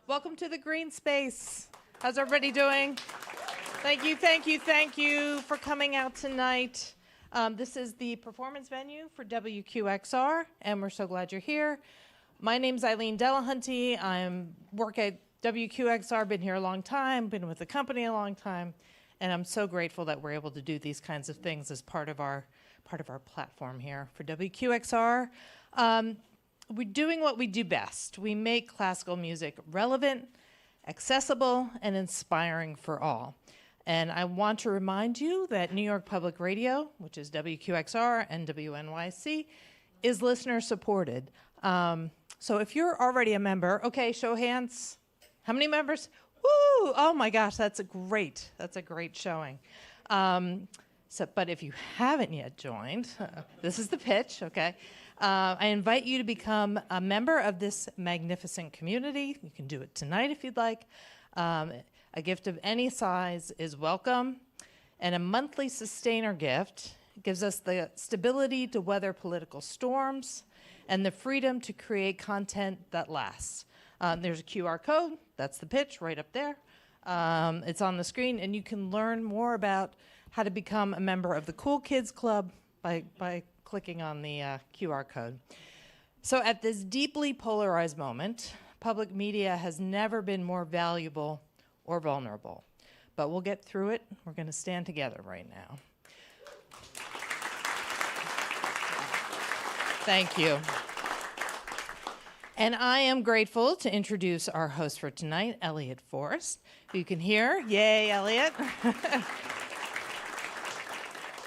Welcome to the green space. How's everybody doing? Thank you for coming out tonight. This is the performance venue for WQXR, and we're so glad you're here. My name's Eileen Delahunty. I work at WQXR, been here a long time, been with the company a long time, and I'm so grateful that we're able to do these kinds of things as part of our platform here for WQXR. We're doing what we do best. We make classical music relevant, accessible, and inspiring for all. And I want to remind you that New York Public Radio, which is WQXR and WNYC, is listener supported. So if you're already a member, okay, show of hands. How many members? Woo! Oh my gosh, that's a great showing. But if you haven't yet joined, this is the pitch, okay? I invite you to become a member of this magnificent community. You can do it tonight if you'd like. A gift of any size is welcome. And a monthly sustainer gift gives us the stability to weather political storms and the freedom to create content that lasts. There's a QR code. That's the pitch right up there. It's on the screen, and you can learn more about how to become a member of the Cool Kids Club by clicking on the QR code. So at this deeply polarized moment, public media has never been more valuable or vulnerable. But we'll get through it. We're going to stand together right now. Thank you. And I am grateful to introduce our host for tonight, Elliott Forrest, who you can hear. Yay, Elliott.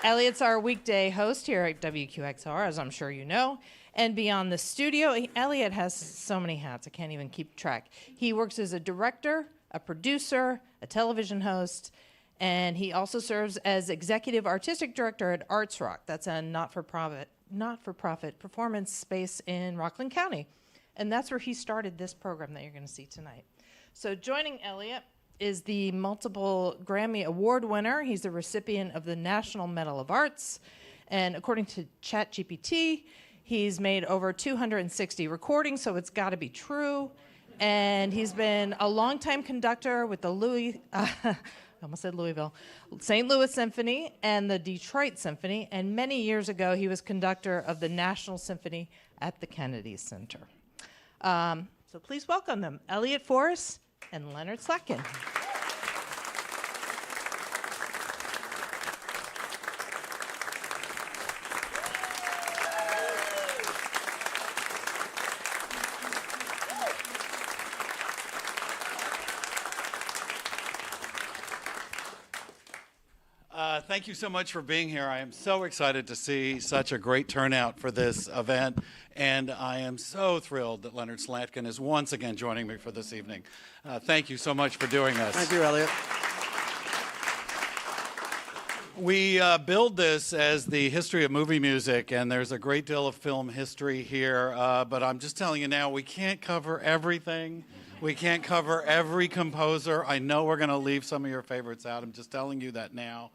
Elliott's our weekday host here at WQXR, as I'm sure you know. And beyond the studio, Elliott has so many hats, I can't even keep track. He works as a director, a producer, a television host, and he also serves as executive artistic director at Arts Rock. That's a not-for-profit performance space in Rockland County. And that's where he started this program that you're going to see tonight. So joining Elliott is the multiple Grammy Award winner. He's the recipient of the National Medal of Arts. And according to ChatGPT, he's made over 260 recordings, so it's got to be true. And he's been a longtime conductor with the St. Louis Symphony and the Detroit Symphony. And many years ago, he was conductor of the National Symphony at the Kennedy Center. So please welcome them, Elliott Forrest and Leonard Slatkin. Thank you so much for being here. I am so excited to see such a great turnout for this event, and I am so thrilled that Leonard Slatkin is once again joining me for this evening. Thank you so much for doing this. Thank you, Elliott. We build this as the history of movie music, and there's a great deal of film history here, but I'm just telling you now, we can't cover everything. We can't cover every composer. I know we're going to leave some of your favorites out. I'm just telling you that now.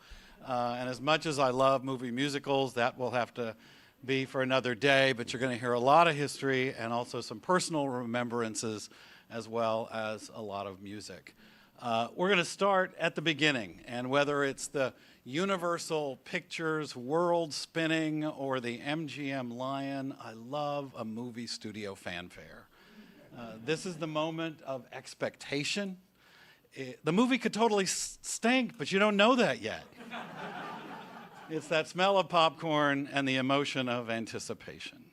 And as much as I love movie musicals, that will have to be for another day, but you're going to hear a lot of history and also some personal remembrances as well as a lot of music. We're going to start at the beginning, and whether it's the Universal Pictures world spinning or the MGM Lion, I love a movie studio fanfare. This is the moment of expectation. The movie could totally stink, but you don't know that yet. It's that smell of popcorn and the emotion of anticipation.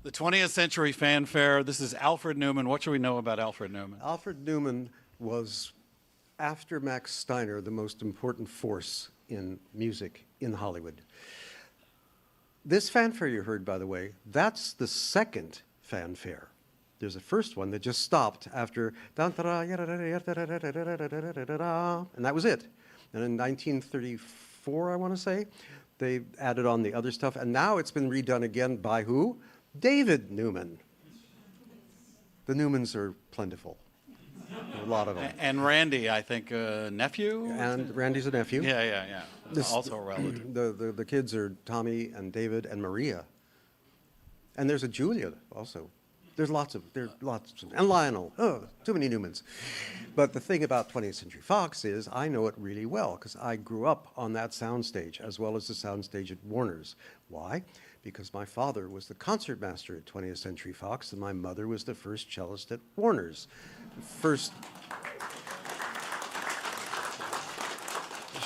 The 20th century fanfare. This is Alfred Newman. What should we know about Alfred Newman? Alfred Newman was, after Max Steiner, the most important force in music in Hollywood. This fanfare you heard, by the way, that's the second fanfare. There's a first one that just stopped after, and that was it. And in 1934, I want to say, They added on the other stuff, and now it's been redone again by who? David Newman. The Newmans are plentiful. A lot of them. And Randy, I think, nephew? And Randy's a nephew. Yeah. Also a relative. The kids are Tommy and David and Maria. And there's a Julia also. There are lots of, and Lionel. Oh, too many Newmans. But the thing about 20th Century Fox is I know it really well because I grew up on that soundstage as well as the soundstage at Warner's. Why? Because my father was the concertmaster at 20th Century Fox and my mother was the first cellist at Warner's.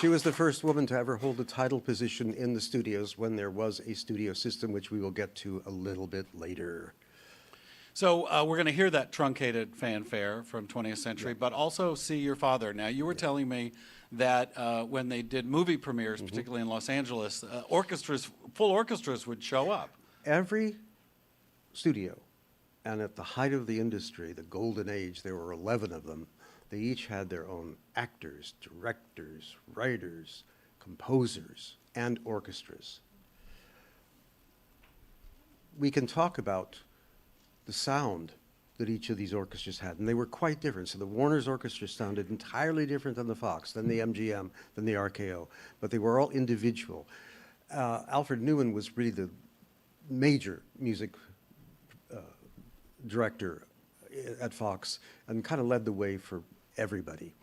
She was the first woman to ever hold a title position in the studios when there was a studio system, which we will get to a little bit later. So we're going to hear that truncated fanfare from 20th Century, but also see your father. Now, you were telling me that when they did movie premieres, particularly in Los Angeles, full orchestras would show up. Every studio, and at the height of the industry, the golden age, there were 11 of them. They each had their own actors, directors, writers, composers, and orchestras. We can talk about the sound that each of these orchestras had, and they were quite different. So the Warner's orchestra sounded entirely different than the Fox, than the MGM, than the RKO, but they were all individual. Alfred Newman was really the major music director at Fox and kind of led the way for everybody.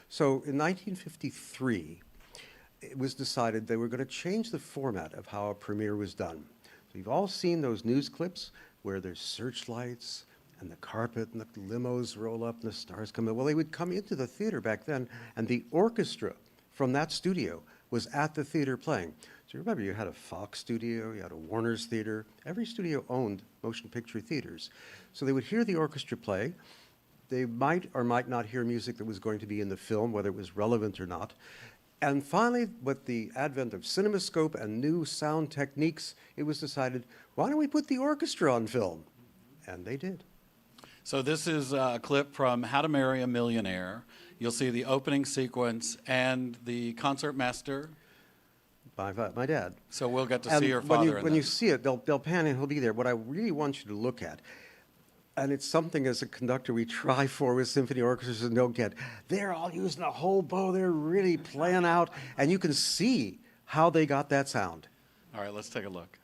So in 1953, it was decided they were going to change the format of how a premiere was done. So you've all seen those news clips where there's searchlights and the carpet and the limos roll up and the stars come in. Well, they would come into the theater back then, and the orchestra from that studio was at the theater playing. So remember, you had a Fox studio, you had a Warner's theater. Every studio owned motion picture theaters. So they would hear the orchestra play. They might or might not hear music that was going to be in the film, whether it was relevant or not. And finally, with the advent of CinemaScope and new sound techniques, it was decided, why don't we put the orchestra on film? And they did. So this is a clip from How to Marry a Millionaire. You'll see the opening sequence and the concertmaster. My dad. So we'll get to And see your father. when you see it, they'll pan and he'll be there. What I really want you to look at, and it's something as a conductor we try for with symphony orchestras and don't get. They're all using a whole bow. They're really playing out, and you can see how they got that sound. All right, let's take a look.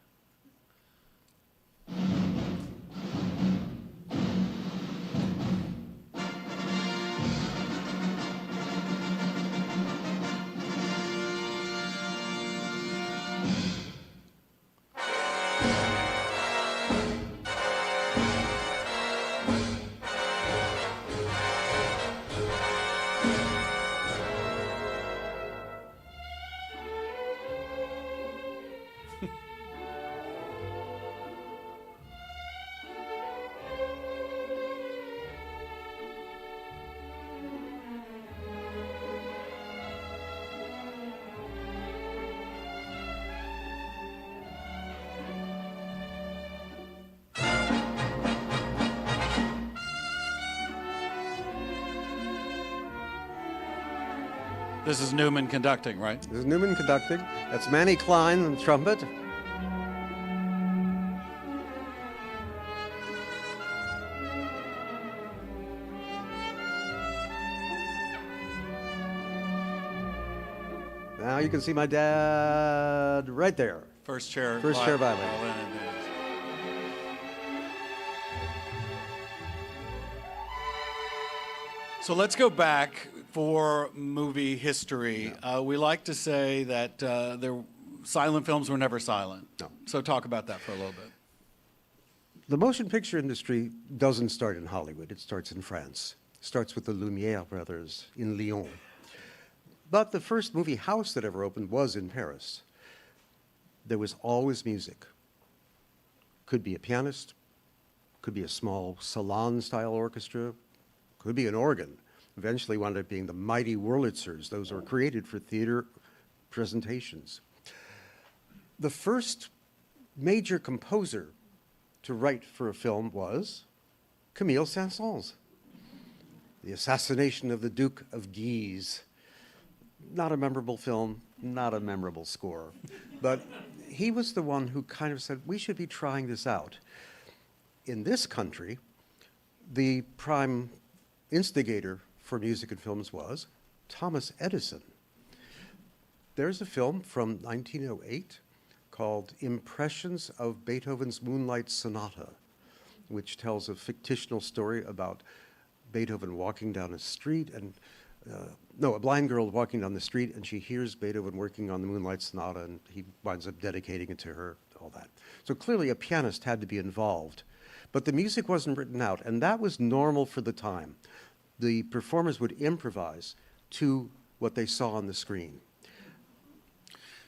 This is Newman conducting, right? This is Newman conducting. That's Manny Klein on the trumpet. Now you can see my dad right there. First chair. First chair violin. So let's go back for movie history. We like to say that silent films were never silent. No. So talk about that for a little bit. The motion picture industry doesn't start in Hollywood. It starts in France. It starts with the Lumière brothers in Lyon. But the first movie house that ever opened was in Paris. There was always music. Could be a pianist, could be a small salon-style orchestra, could be an organ. Eventually wound up being the mighty Wurlitzers. Those were created for theater presentations. The first major composer to write for a film was Camille Saint-Saëns. The Assassination of the Duke of Guise. Not a memorable film, not a memorable score. But he was the one who kind of said, we should be trying this out. In this country, the prime instigator for music and films was Thomas Edison. There's a film from 1908 called Impressions of Beethoven's Moonlight Sonata, which tells a fictional story about Beethoven walking down a street and, a blind girl walking down the street, and she hears Beethoven working on the Moonlight Sonata, and he winds up dedicating it to her, all that. So clearly a pianist had to be involved, but the music wasn't written out, and that was normal for the time. The performers would improvise to what they saw on the screen.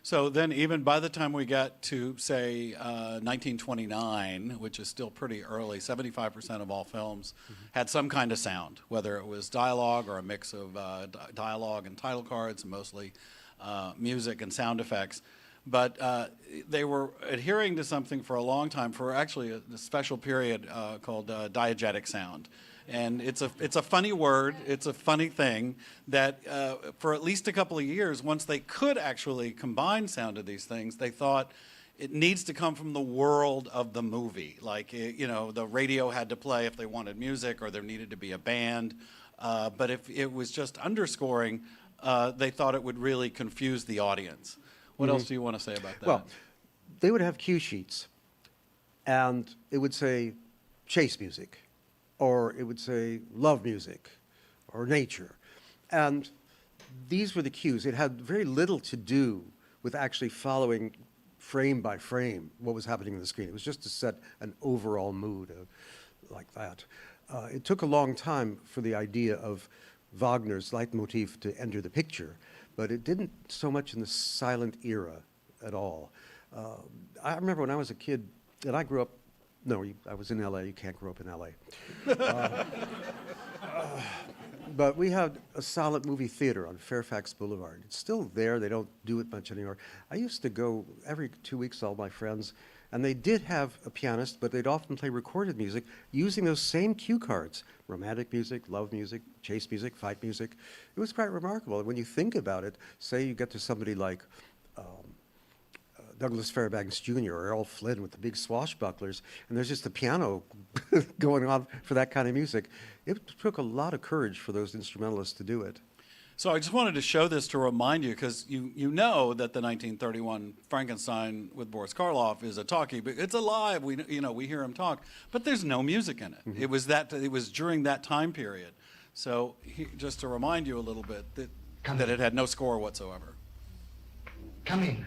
So then even by the time we got to, say, 1929, which is still pretty early, 75% of all films had some kind of sound, whether it was dialogue or a mix of dialogue and title cards, mostly music and sound effects. But they were adhering to something for a long time, for actually a special period called diegetic sound. And it's a funny word, it's a funny thing that for at least a couple of years, once they could actually combine sound of these things, they thought it needs to come from the world of the movie. Like, the radio had to play if they wanted music, or there needed to be a band. But if it was just underscoring, they thought it would really confuse the audience. What else do you want to say about that? Well, they would have cue sheets, and it would say chase music, or it would say love music, or nature. And these were the cues. It had very little to do with actually following frame by frame what was happening on the screen. It was just to set an overall mood like that. It took a long time for the idea of Wagner's leitmotif to enter the picture, but it didn't so much in the silent era at all. I remember when I was a kid, and I grew up, I was in LA, you can't grow up in LA. But we had a silent movie theater on Fairfax Boulevard. It's still there, they don't do it much anymore. I used to go every 2 weeks, all my friends, and they did have a pianist, but they'd often play recorded music using those same cue cards. Romantic music, love music, chase music, fight music. It was quite remarkable. And when you think about it, say you get to somebody like Douglas Fairbanks Jr. or Errol Flynn with the big swashbucklers, and there's just a piano going on for that kind of music. It took a lot of courage for those instrumentalists to do it. So I just wanted to show this to remind you, because you know that the 1931 Frankenstein with Boris Karloff is a talkie, but it's alive. We hear him talk, but there's no music in it. It was during that time period. So just to remind you a little bit that it had no score whatsoever. Come in.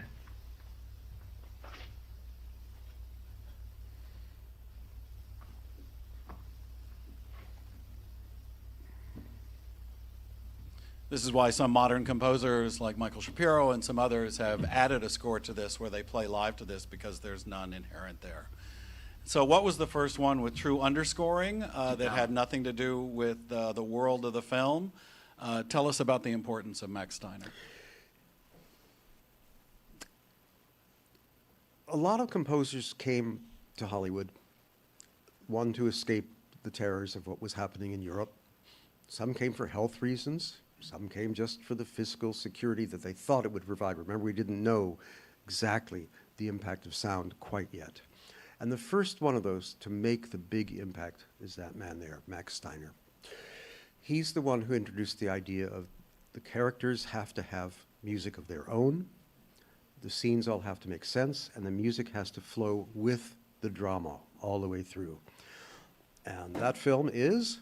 This is why some modern composers like Michael Shapiro and some others have added a score to this where they play live to this, because there's none inherent there. So what was the first one with true underscoring that had nothing to do with the world of the film? Tell us about the importance of Max Steiner. A lot of composers came to Hollywood, one to escape the terrors of what was happening in Europe. Some came for health reasons. Some came just for the physical security that they thought it would provide. Remember, we didn't know exactly the impact of sound quite yet. And the first one of those to make the big impact is that man there, Max Steiner. He's the one who introduced the idea of the characters have to have music of their own, the scenes all have to make sense, and the music has to flow with the drama all the way through. And that film is?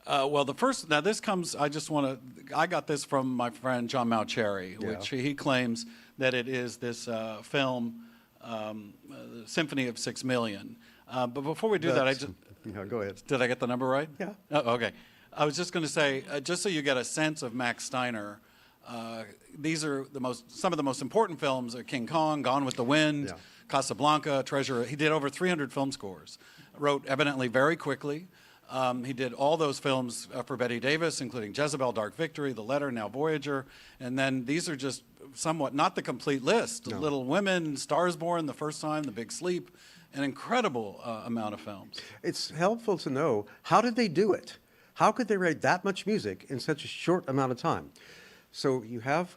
Well, this comes, I got this from my friend John Mauceri, which he claims that it is this film, Symphony of 6 Million. But before we do go ahead. Did I get the number right? Yeah. Oh, okay. I was just going to say, just so you get a sense of Max Steiner, these are some of the most important films: King Kong, Gone with the Wind, Casablanca, Treasure. He did over 300 film scores. Wrote evidently very quickly. He did all those films for Bette Davis, including Jezebel, Dark Victory, The Letter, now Voyager. And then these are just somewhat, not the complete list. No. Little Women, Stars Born, The First Time, The Big Sleep, an incredible amount of films. It's helpful to know, how did they do it? How could they write that much music in such a short amount of time? So you have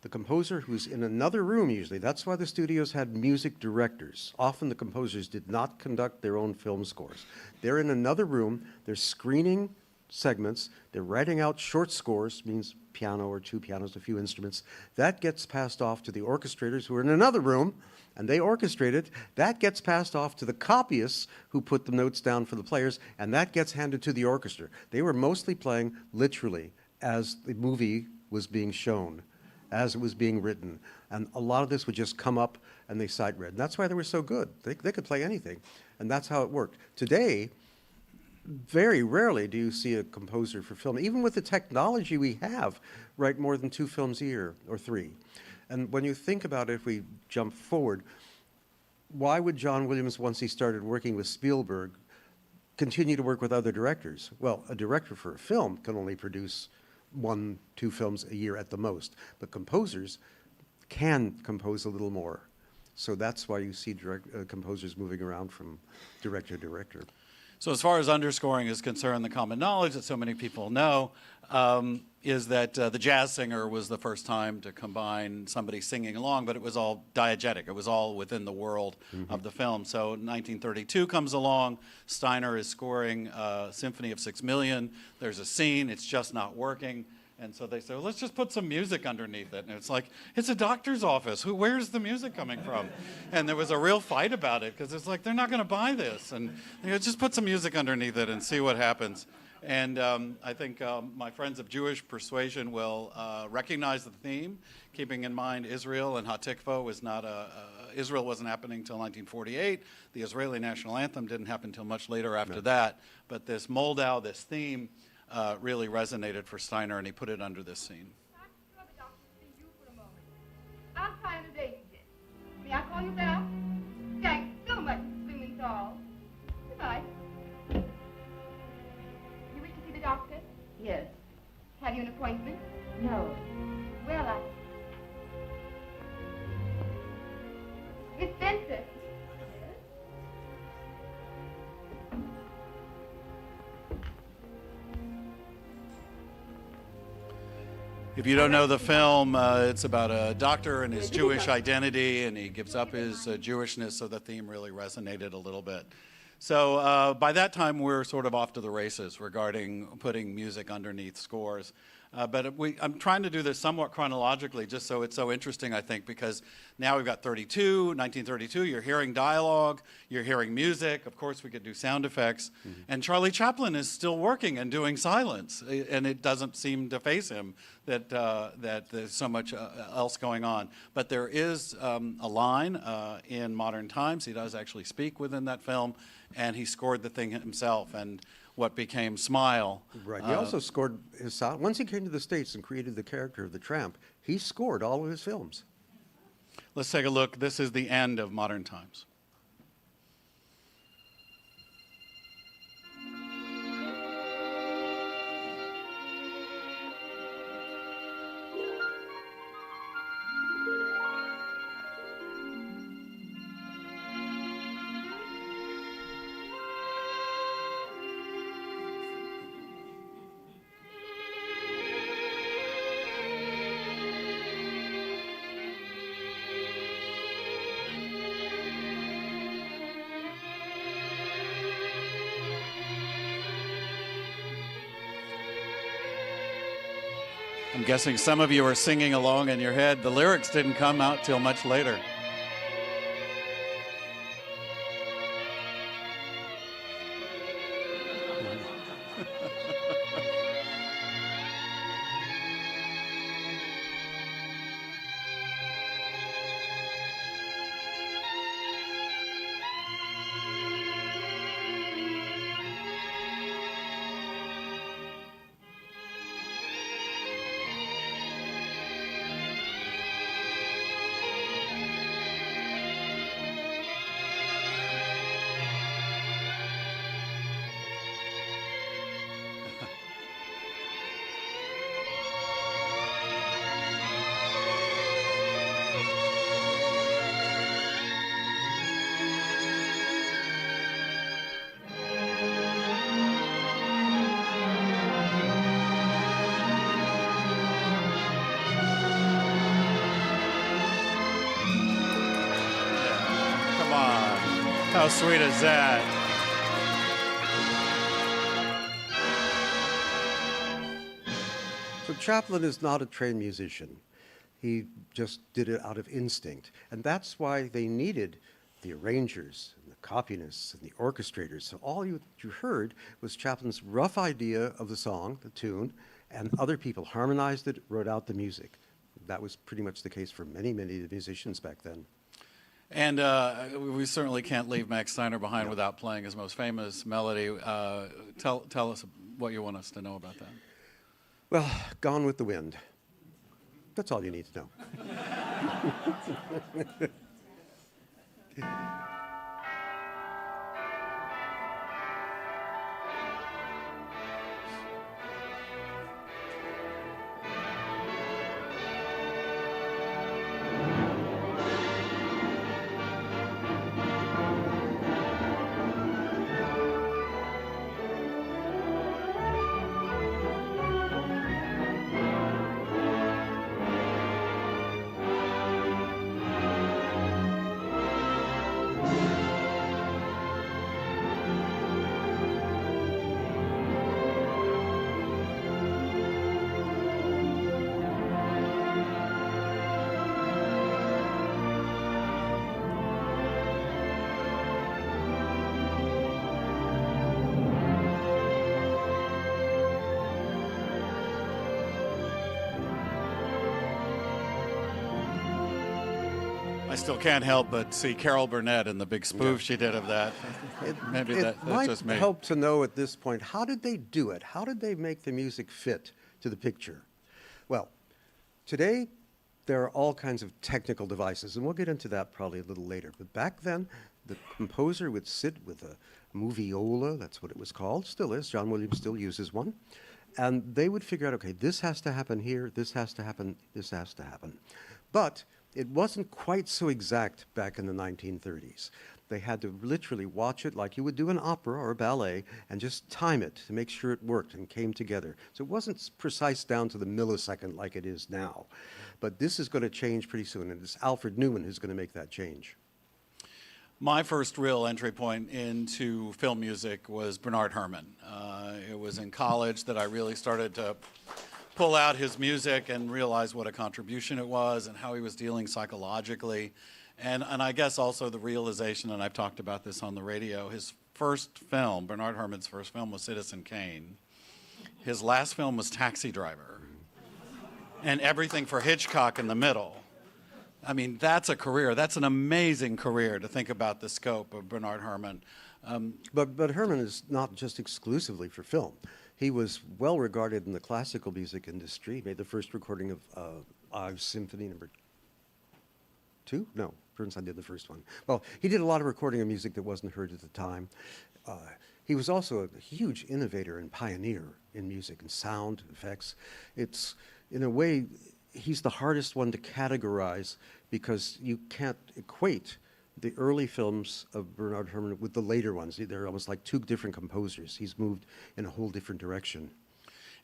the composer who's in another room usually. That's why the studios had music directors. Often the composers did not conduct their own film scores. They're in another room, they're screening segments, they're writing out short scores, means piano or two pianos, a few instruments. That gets passed off to the orchestrators who are in another room, and they orchestrate it. That gets passed off to the copyists who put the notes down for the players, and that gets handed to the orchestra. They were mostly playing literally as the movie was being shown, as it was being written. And a lot of this would just come up and they sight read. And that's why they were so good. They could play anything. And that's how it worked. Today, very rarely do you see a composer for film, even with the technology we have, write more than 2 films a year or 3. And when you think about it, if we jump forward, why would John Williams, once he started working with Spielberg, continue to work with other directors? Well, a director for a film can only produce 1, 2 films a year at the most, but composers can compose a little more. So that's why you see composers moving around from director to director. So as far as underscoring is concerned, the common knowledge that so many people know is that the jazz singer was the first time to combine somebody singing along, but it was all diegetic. It was all within the world of the film. So 1932 comes along. Steiner is scoring Symphony of 6 Million. There's a scene. It's just not working. And so they say, well, let's just put some music underneath it. And it's like, it's a doctor's office. Where's the music coming from? And there was a real fight about it because it's like, they're not going to buy this. And just put some music underneath it and see what happens. And I think my friends of Jewish persuasion will recognize the theme, keeping in mind Israel and Hatikva was not Israel wasn't happening until 1948. The Israeli national anthem didn't happen until much later after that. But this Moldau, this theme, really resonated for Steiner, and he put it under this scene. I'll try in a day, may I call you back? Thanks so much, Swimming Tall. Goodbye. You wish to see the doctor? Yes. Have you an appointment? No. Well, Miss Spencer. If you don't know the film, it's about a doctor and his Jewish identity, and he gives up his Jewishness, so the theme really resonated a little bit. So by that time, we're sort of off to the races regarding putting music underneath scores. But I'm trying to do this somewhat chronologically, just so it's so interesting, I think, because now we've got 1932, you're hearing dialogue, you're hearing music, of course we could do sound effects, and Charlie Chaplin is still working and doing silence, and it doesn't seem to faze him that there's so much else going on. But there is a line in Modern Times, he does actually speak within that film, and he scored the thing himself, and what became Smile. Right. He also scored his sound. Once he came to the States and created the character of the tramp, he scored all of his films. Let's take a look. This is the end of Modern Times. I'm guessing some of you are singing along in your head. The lyrics didn't come out till much later. How sweet is that? So Chaplin is not a trained musician. He just did it out of instinct. And that's why they needed the arrangers, and the copyists, and the orchestrators. So all you heard was Chaplin's rough idea of the song, the tune, and other people harmonized it, wrote out the music. That was pretty much the case for many, many of the musicians back then. And we certainly can't leave Max Steiner behind without playing his most famous melody. Tell us what you want us to know about that. Well, Gone with the Wind. That's all you need to know. I still can't help but see Carol Burnett and the big spoof she did of that. Maybe that's just me. It might help to know at this point, how did they do it? How did they make the music fit to the picture? Well, today there are all kinds of technical devices, and we'll get into that probably a little later. But back then, the composer would sit with a moviola, that's what it was called, still is, John Williams still uses one, and they would figure out, okay, this has to happen here, this has to happen, this has to happen. But it wasn't quite so exact back in the 1930s. They had to literally watch it like you would do an opera or a ballet and just time it to make sure it worked and came together. So it wasn't precise down to the millisecond like it is now. But this is going to change pretty soon, and it's Alfred Newman who's going to make that change. My first real entry point into film music was Bernard Herrmann. It was in college that I really started to pull out his music and realize what a contribution it was and how he was dealing psychologically. And I guess also the realization, and I've talked about this on the radio, his first film, Bernard Herrmann's first film was Citizen Kane. His last film was Taxi Driver. And everything for Hitchcock in the middle. I mean, that's a career. That's an amazing career to think about the scope of Bernard Herrmann. But Herrmann is not just exclusively for film. He was well regarded in the classical music industry. He made the first recording of Ives Symphony No. 2? No, Bernstein did the first one. Well, he did a lot of recording of music that wasn't heard at the time. He was also a huge innovator and pioneer in music and sound effects. It's, in a way, he's the hardest one to categorize because you can't equate the early films of Bernard Herrmann with the later ones. They're almost like two different composers. He's moved in a whole different direction.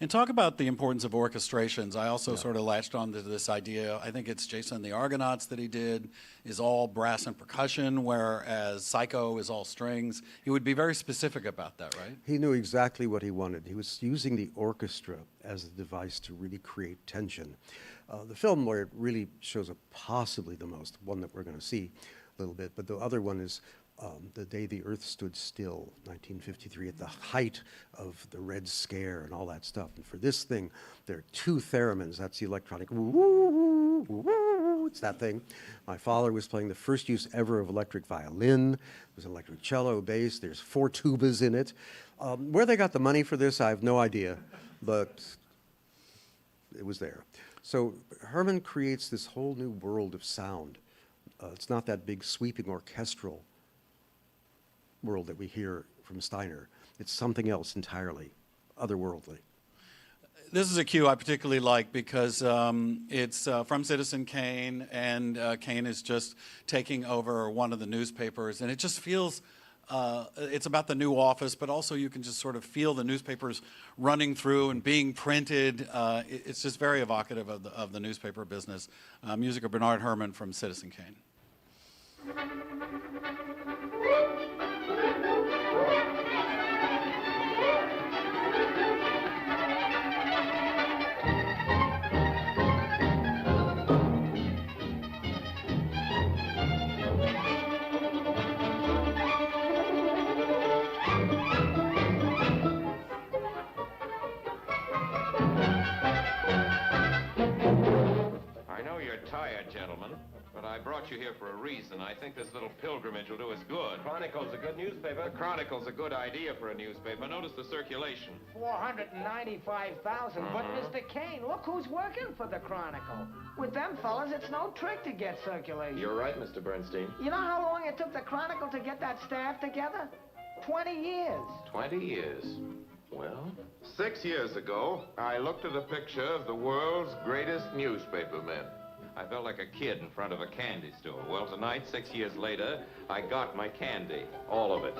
And talk about the importance of orchestrations. I also sort of latched on to this idea. I think it's Jason and the Argonauts that he did is all brass and percussion, whereas Psycho is all strings. He would be very specific about that, right? He knew exactly what he wanted. He was using the orchestra as a device to really create tension. The film where it really shows up possibly the most, one that we're going to see a little bit, but the other one is The Day the Earth Stood Still, 1953, at the height of the Red Scare and all that stuff. And for this thing, there are two theremins. That's the electronic woo, woo, it's that thing. My father was playing the first use ever of electric violin. It was electric cello, bass. There's 4 tubas in it. Where they got the money for this, I have no idea, but it was there. So Herrmann creates this whole new world of sound. It's not that big sweeping orchestral world that we hear from Steiner. It's something else entirely, otherworldly. This is a cue I particularly like because it's from Citizen Kane, and Kane is just taking over one of the newspapers, and it just feels, it's about the new office, but also you can just sort of feel the newspapers running through and being printed. It's just very evocative of the newspaper business. Music of Bernard Herrmann from Citizen Kane. you're tired, gentlemen, but I brought you here for a reason. I think this little pilgrimage will do us good. Chronicle's a good newspaper. The Chronicle's a good idea for a newspaper. Notice the circulation. 495,000. But Mr. Kane, look who's working for the Chronicle. With them fellas, it's no trick to get circulation. You're right, Mr. Bernstein. You know how long it took the Chronicle to get that staff together? 20 years. 20 years. Well, 6 years ago, I looked at a picture of the world's greatest newspapermen. I felt like a kid in front of a candy store. Well, tonight, 6 years later, I got my candy. All of it.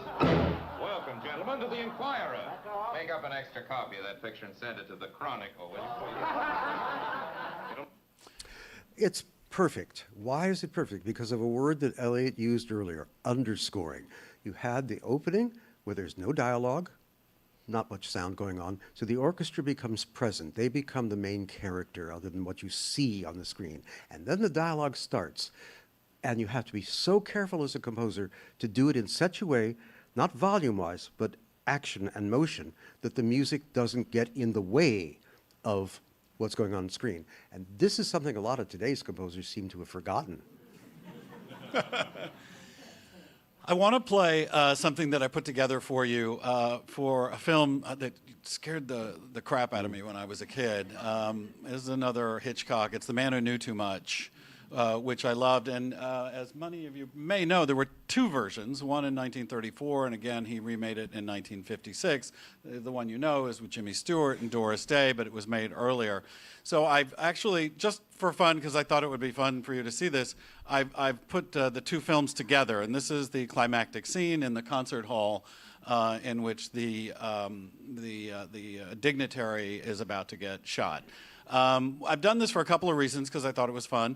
Welcome, gentlemen, to the Inquirer. Make up an extra copy of that picture and send it to the Chronicle, will you, please? It's perfect. Why is it perfect? Because of a word that Elliott used earlier, underscoring. You had the opening where there's no dialogue, not much sound going on, so the orchestra becomes present. They become the main character other than what you see on the screen. And then the dialogue starts. And you have to be so careful as a composer to do it in such a way, not volume-wise, but action and motion, that the music doesn't get in the way of what's going on screen. And this is something a lot of today's composers seem to have forgotten. I want to play something that I put together for you for a film that scared the crap out of me when I was a kid. This is another Hitchcock. It's The Man Who Knew Too Much, which I loved. And as many of you may know, there were two versions, one in 1934, and again, he remade it in 1956. The one you know is with Jimmy Stewart and Doris Day, but it was made earlier. So I've actually, just for fun, because I thought it would be fun for you to see this, I've put the two films together, and this is the climactic scene in the concert hall in which the dignitary is about to get shot. I've done this for a couple of reasons because I thought it was fun,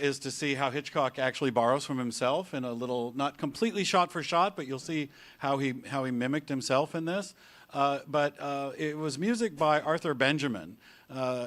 is to see how Hitchcock actually borrows from himself in a little, not completely shot for shot, but you'll see how he mimicked himself in this. But it was music by Arthur Benjamin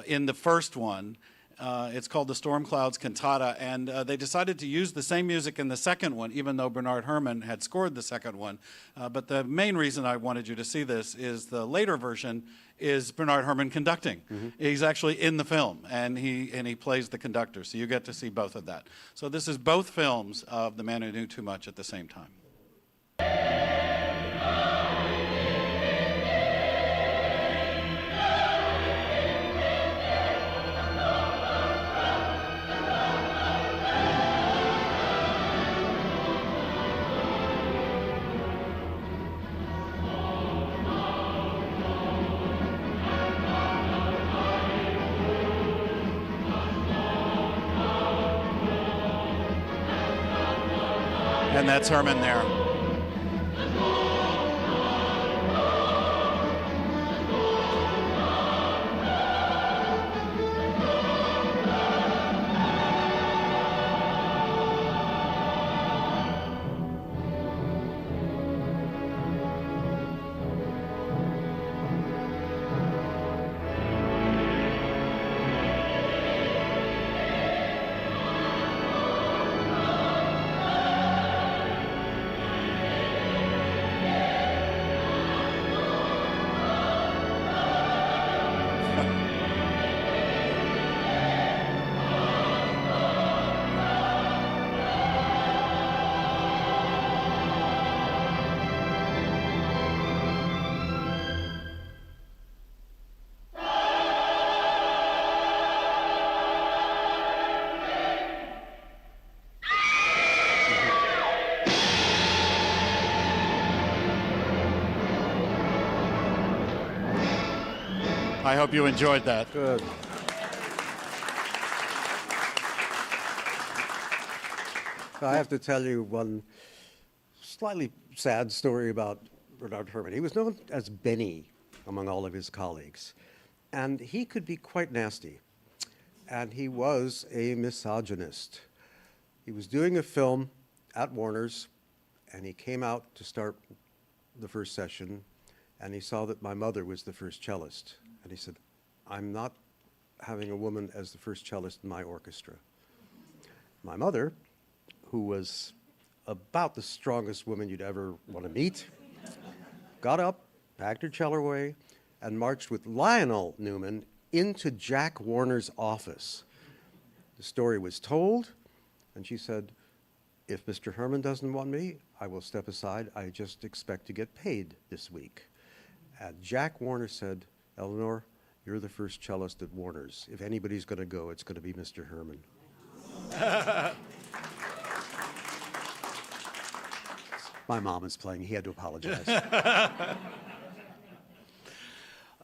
in the first one. It's called the Storm Clouds Cantata, and they decided to use the same music in the second one, even though Bernard Herrmann had scored the second one. But the main reason I wanted you to see this is the later version is Bernard Herrmann conducting. Mm-hmm. He's actually in the film, and he plays the conductor, so you get to see both of that. So this is both films of The Man Who Knew Too Much at the same time. And that's Herrmann there. I hope you enjoyed that. Good. I have to tell you one slightly sad story about Bernard Herrmann. He was known as Benny among all of his colleagues, and he could be quite nasty. And he was a misogynist. He was doing a film at Warner's, and he came out to start the first session, and he saw that my mother was the first cellist. And he said, "I'm not having a woman as the first cellist in my orchestra." My mother, who was about the strongest woman you'd ever want to meet, got up, packed her cello away, and marched with Lionel Newman into Jack Warner's office. The story was told, and she said, if Mr. Herrmann doesn't want me, I will step aside. I just expect to get paid this week. And Jack Warner said, Eleanor, you're the first cellist at Warner's. If anybody's going to go, it's going to be Mr. Herrmann. My mom is playing. He had to apologize.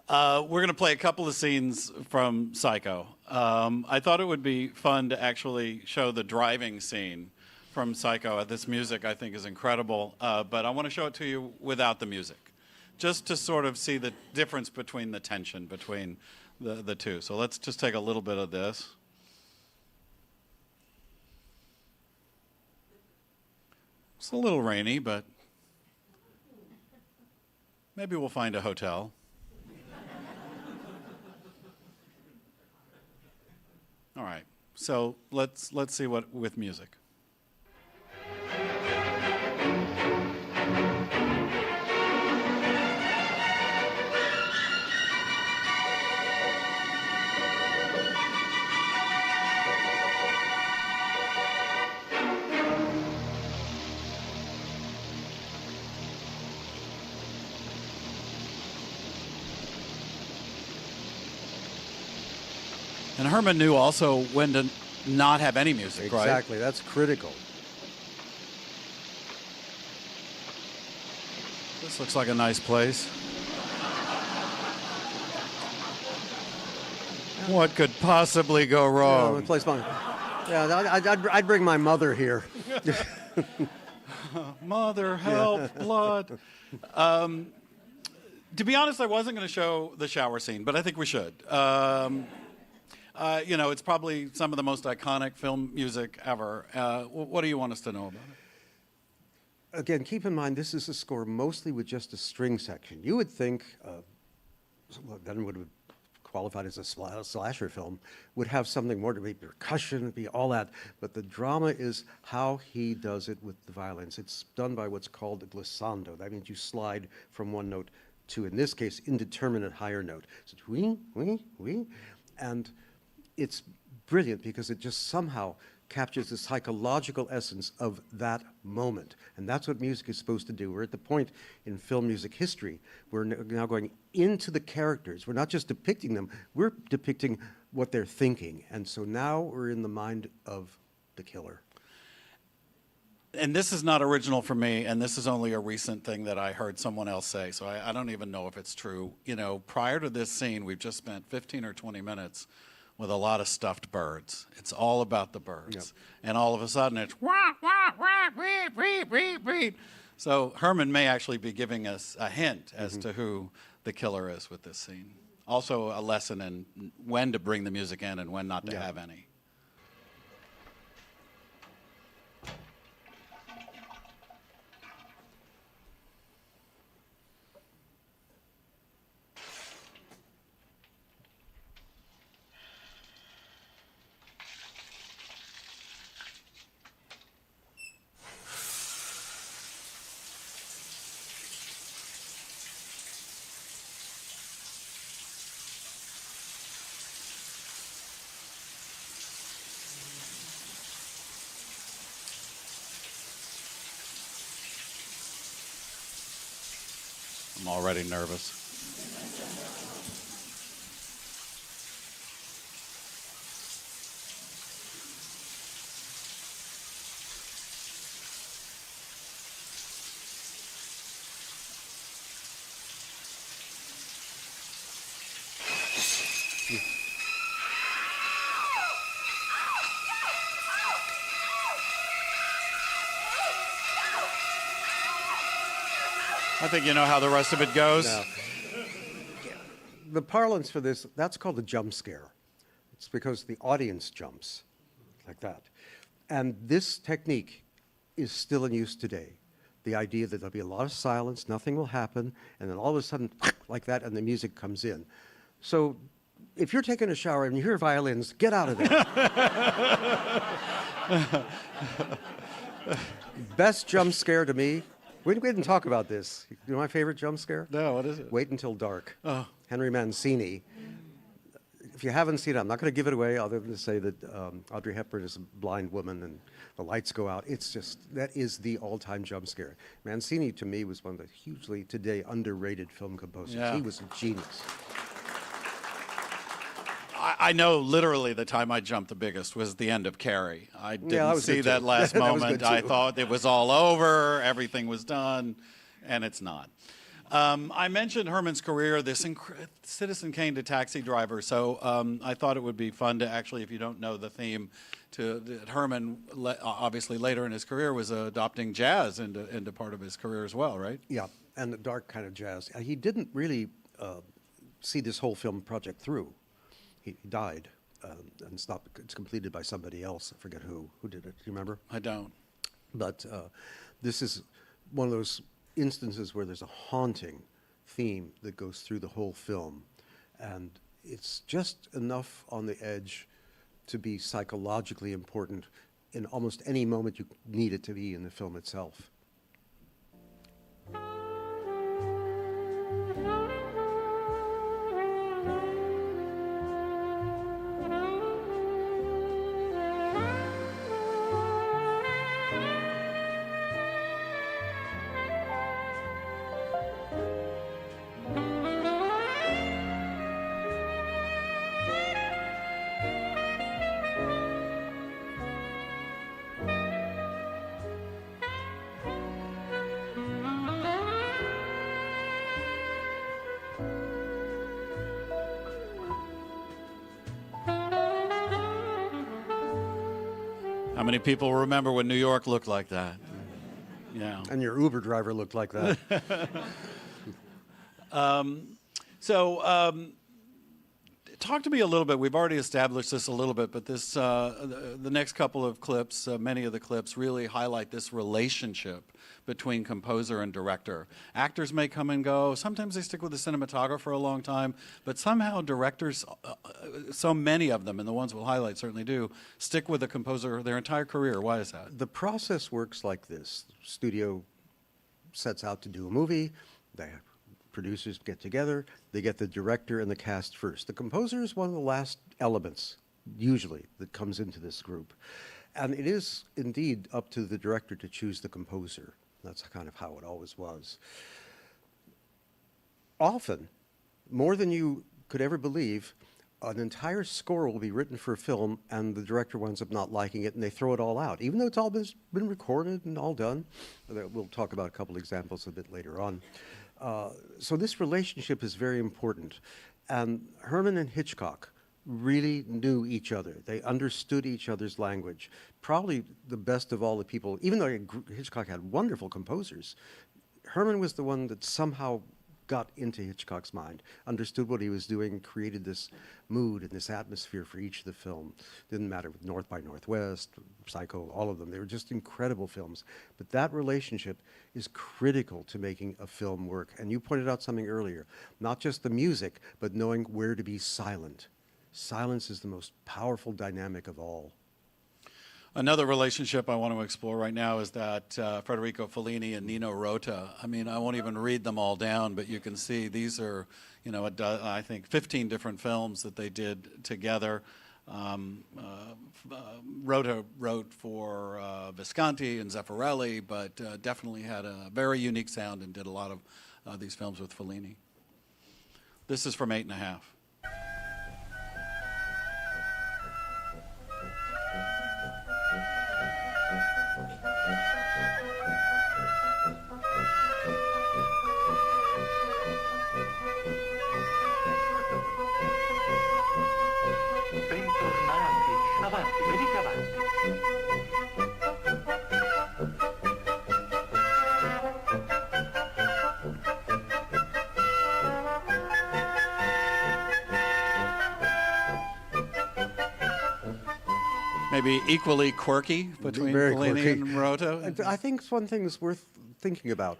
We're going to play a couple of scenes from Psycho. I thought it would be fun to actually show the driving scene from Psycho. This music, I think, is incredible, but I want to show it to you without the music, just to sort of see the difference between the tension between the two. So let's just take a little bit of this. It's a little rainy, but maybe we'll find a hotel. All right, so let's see what with music. And Herrmann knew also when to not have any music, right? Exactly, that's critical. This looks like a nice place. What could possibly go wrong? I'd bring my mother here. Mother, help, blood. To be honest, I wasn't going to show the shower scene, but I think we should. You know, it's probably some of the most iconic film music ever. What do you want us to know about it? Again, keep in mind, this is a score mostly with just a string section. You would think, then would have qualified as a slasher film, would have something more to be percussion, be all that. But the drama is how he does it with the violins. It's done by what's called a glissando. That means you slide from one note to, in this case, indeterminate higher note. So it's wing, wing, wing. And it's brilliant because it just somehow captures the psychological essence of that moment. And that's what music is supposed to do. We're at the point in film music history, we're now going into the characters. We're not just depicting them, we're depicting what they're thinking. And so now we're in the mind of the killer. And this is not original for me, and this is only a recent thing that I heard someone else say, so I don't even know if it's true. You know, prior to this scene, we've just spent 15 or 20 minutes with a lot of stuffed birds. It's all about the birds. Yep. And all of a sudden it's wah, wah, wah, reed, reed, reed, reed. So Herrmann may actually be giving us a hint as to who the killer is with this scene. Also a lesson in when to bring the music in and when not to have any. I'm already nervous. I think you know how the rest of it goes. No. The parlance for this, that's called a jump scare. It's because the audience jumps like that. And this technique is still in use today. The idea that there'll be a lot of silence, nothing will happen, and then all of a sudden, like that, and the music comes in. So if you're taking a shower and you hear violins, get out of there. Best jump scare to me. We didn't talk about this. You know my favorite jump scare? No, what is it? Wait Until Dark. Oh. Henry Mancini. if you haven't seen it, I'm not going to give it away other than to say that Audrey Hepburn is a blind woman and the lights go out. It's just, that is the all-time jump scare. Mancini, to me, was one of the hugely, today, underrated film composers. Yeah. He was a genius. I know literally the time I jumped the biggest was the end of Carrie. I I didn't was see good that too. last That was moment. good I too. thought it was all over, everything was done, and it's not. I mentioned Herrmann's career, this Citizen Kane to Taxi Driver, so I thought it would be fun to actually, if you don't know the theme, that Herrmann, obviously later in his career, was adopting jazz into part of his career as well, right? Yeah, and the dark kind of jazz. He didn't really see this whole film project through. He died, and it's completed by somebody else. I forget who did it. Do you remember? I don't. But this is one of those instances where there's a haunting theme that goes through the whole film. And it's just enough on the edge to be psychologically important in almost any moment you need it to be in the film itself. How many people remember when New York looked like that? Yeah. And your Uber driver looked like that. Talk to me a little bit. We've already established this a little bit, but this the next couple of clips, many of the clips, really highlight this relationship between composer and director. Actors may come and go. Sometimes they stick with the cinematographer a long time, but somehow directors, so many of them, and the ones we'll highlight certainly do, stick with the composer their entire career. Why is that? The process works like this. Studio sets out to do a movie. Producers get together. They get the director and the cast first. The composer is one of the last elements, usually, that comes into this group. And it is indeed up to the director to choose the composer. That's kind of how it always was. Often, more than you could ever believe, an entire score will be written for a film and the director winds up not liking it and they throw it all out, even though it's all been recorded and all done. We'll talk about a couple examples a bit later on. So this relationship is very important. And Herrmann and Hitchcock really knew each other. They understood each other's language. Probably the best of all the people, even though Hitchcock had wonderful composers, Herrmann was the one that somehow got into Hitchcock's mind, understood what he was doing, created this mood and this atmosphere for each of the film. Didn't matter with North by Northwest, Psycho, all of them. They were just incredible films. But that relationship is critical to making a film work. And you pointed out something earlier, not just the music, but knowing where to be silent. Silence is the most powerful dynamic of all. Another relationship I want to explore right now is that Federico Fellini and Nino Rota. I mean, I won't even read them all down, but you can see these are, you know, I think 15 different films that they did together. Rota wrote for Visconti and Zeffirelli, but definitely had a very unique sound and did a lot of these films with Fellini. This is from 8½. Bentornati. Avanti, venite avanti. Maybe equally quirky between Very Fellini quirky. and Rota. And I think one thing that's worth thinking about.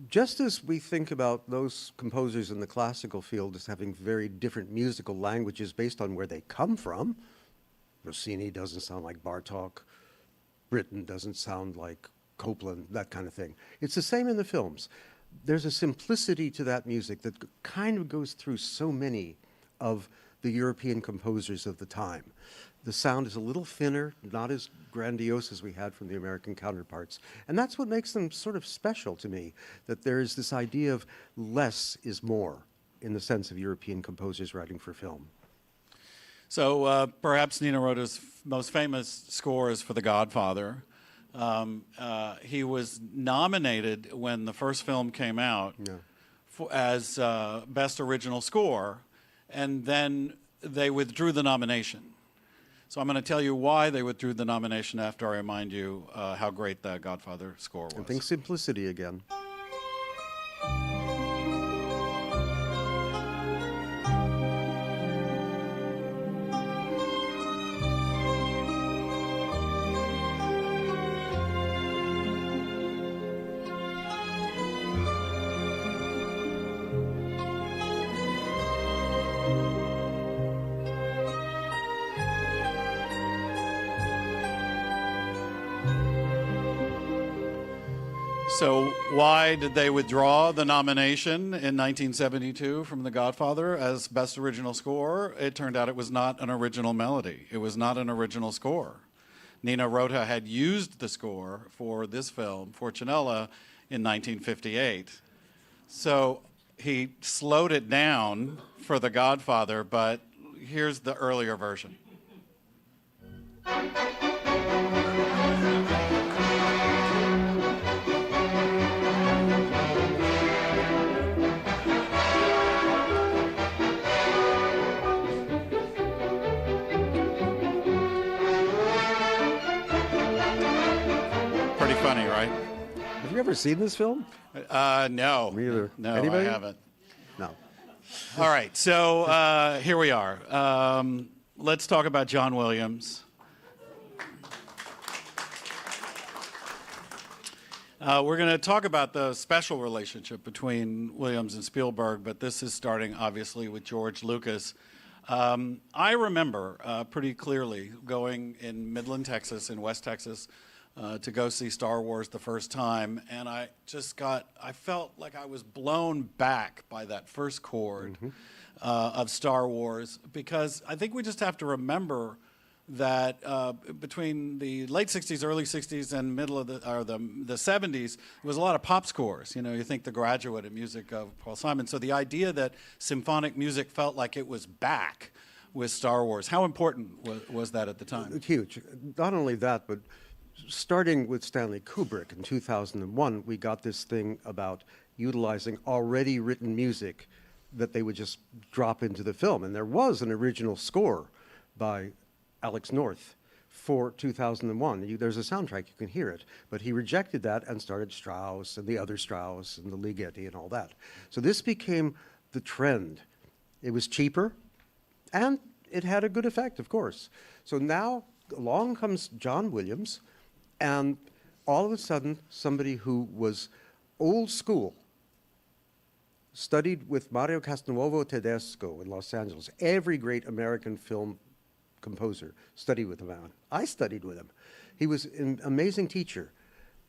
Just as we think about those composers in the classical field as having very different musical languages based on where they come from, Rossini doesn't sound like Bartók, Britten doesn't sound like Copland, that kind of thing. It's the same in the films. There's a simplicity to that music that kind of goes through so many of the European composers of the time. The sound is a little thinner, not as grandiose as we had from the American counterparts. And that's what makes them sort of special to me, that there's this idea of less is more in the sense of European composers writing for film. So perhaps Nino Rota's most famous score is for The Godfather. He was nominated when the first film came out as Best Original Score, and then they withdrew the nomination. So I'm going to tell you why they withdrew the nomination after I remind you how great that Godfather score was. And think simplicity again. So why did they withdraw the nomination in 1972 from The Godfather as Best Original Score? It turned out it was not an original melody. It was not an original score. Nino Rota had used the score for this film, Fortunella, in 1958. So he slowed it down for The Godfather, but here's the earlier version. Funny, right? Have you ever seen this film? No. Me either. No, Anybody? I haven't. No. All right, so here we are. Let's talk about John Williams. We're going to talk about the special relationship between Williams and Spielberg, but this is starting, obviously, with George Lucas. I remember pretty clearly going in Midland, Texas, in West Texas, to go see Star Wars the first time, and I felt like I was blown back by that first chord of Star Wars, because I think we just have to remember that between the late 60s, early 60s, and middle of the 70s, there was a lot of pop scores. You know, you think The Graduate and music of Paul Simon. So the idea that symphonic music felt like it was back with Star Wars, how important was that at the time? Huge. Not only that, but starting with Stanley Kubrick in 2001, we got this thing about utilizing already written music that they would just drop into the film. And there was an original score by Alex North for 2001. There's a soundtrack, you can hear it. But he rejected that and started Strauss and the other Strauss and the Ligeti and all that. So this became the trend. It was cheaper, and it had a good effect, of course. So now along comes John Williams, and all of a sudden, somebody who was old school, studied with Mario Castronuovo Tedesco in Los Angeles. Every great American film composer studied with him. I studied with him. He was an amazing teacher.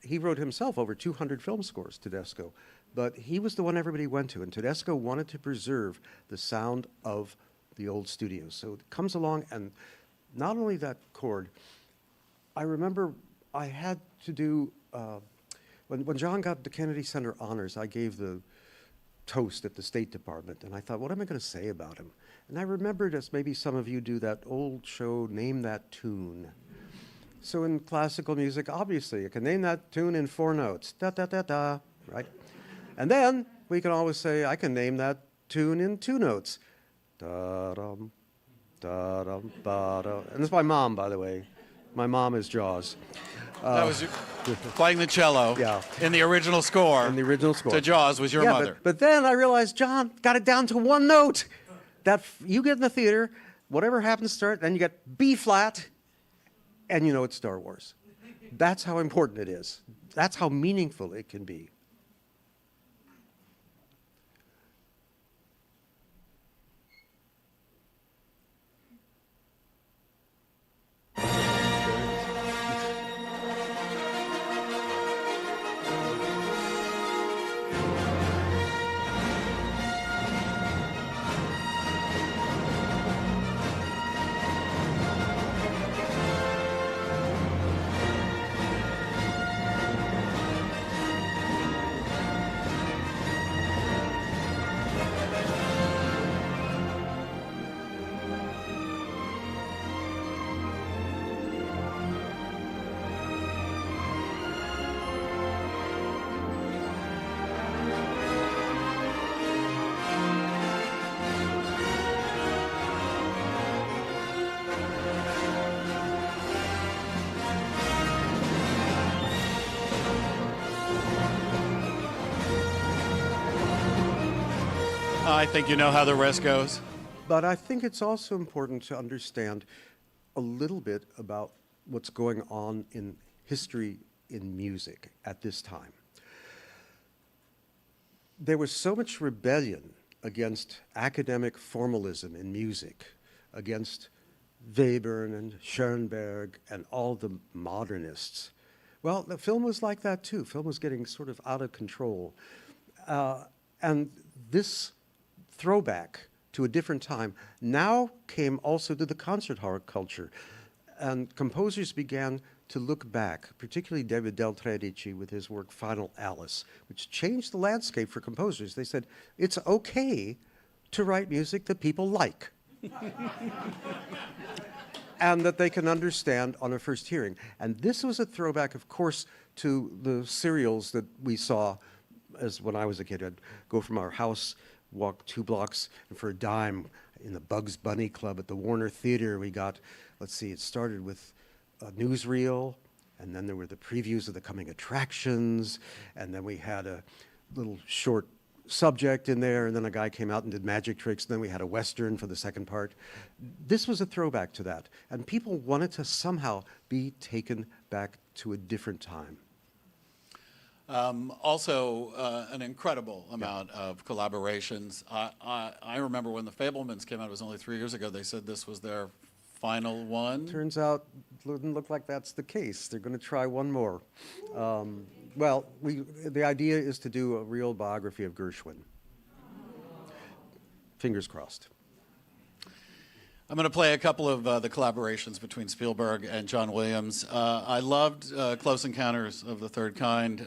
He wrote himself over 200 film scores, Tedesco, but he was the one everybody went to, and Tedesco wanted to preserve the sound of the old studios. So it comes along, and not only that chord, I remember I had to do, when John got the Kennedy Center honors, I gave the toast at the State Department, and I thought, what am I going to say about him? And I remembered, as maybe some of you do, that old show, Name That Tune. So in classical music, obviously, you can name that tune in 4 notes, da-da-da-da, right? And then we can always say, I can name that tune in 2 notes, da-dum, da-dum, ba-dum. And this is my mom, by the way. My mom is Jaws. That was playing the cello in the original score. In the original score. To Jaws was your mother. But then I realized, John got it down to 1 note. That you get in the theater, whatever happens to start, then you get B flat, and you know it's Star Wars. That's how important it is. That's how meaningful it can be. I think you know how the rest goes. But I think it's also important to understand a little bit about what's going on in history in music at this time. There was so much rebellion against academic formalism in music, against Webern and Schoenberg and all the modernists. Well, the film was like that too. Film was getting sort of out of control. And this throwback to a different time now came also to the concert hall culture. And composers began to look back, particularly David Del Tredici with his work Final Alice, which changed the landscape for composers. They said, it's okay to write music that people like. And that they can understand on a first hearing. And this was a throwback, of course, to the serials that we saw as when I was a kid. I'd go from our house, walk 2 blocks, and for a dime in the Bugs Bunny Club at the Warner Theater, we got, let's see, it started with a newsreel, and then there were the previews of the coming attractions, and then we had a little short subject in there, and then a guy came out and did magic tricks, and then we had a Western for the second part. This was a throwback to that, and people wanted to somehow be taken back to a different time. Also, an incredible amount of collaborations. I remember when the Fabelmans came out, it was only 3 years ago, they said this was their final one. Turns out, it doesn't look like that's the case. They're going to try one more. Well, the idea is to do a real biography of Gershwin. Fingers crossed. I'm going to play a couple of the collaborations between Spielberg and John Williams. I loved Close Encounters of the Third Kind,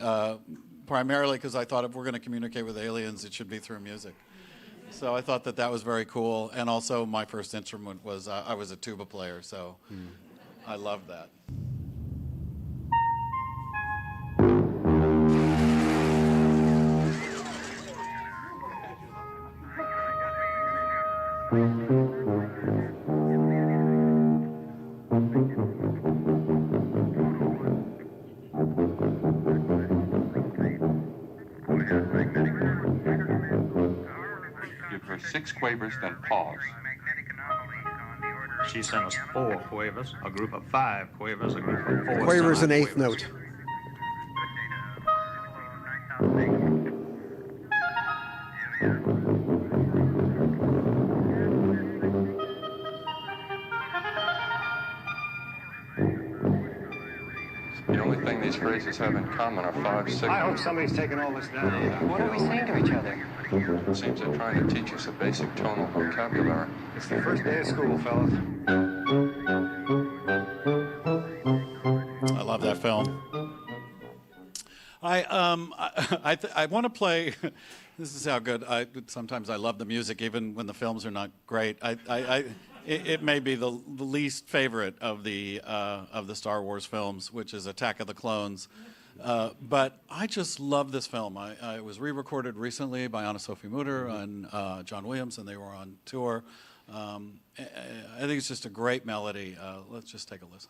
primarily because I thought if we're going to communicate with aliens, it should be through music. So I thought that that was very cool. And also my first instrument was, I was a tuba player, so I loved that. Give her 6 quavers, then pause. She sent us 4 quavers, a group of 5 quavers, a group of 4 Quavers an eighth note. The only thing these phrases have in common are 5 signals. I hope somebody's taking all this down. What are we saying to each other? It seems they're trying to teach us a basic tonal vocabulary. It's the first day of school, fellas. I love that film. I want to play. This is how good. Sometimes I love the music, even when the films are not great. It may be the least favorite of the Star Wars films, which is Attack of the Clones. But I just love this film. It was re-recorded recently by Anna-Sophie Mutter and John Williams, and they were on tour. I think it's just a great melody. Let's just take a listen.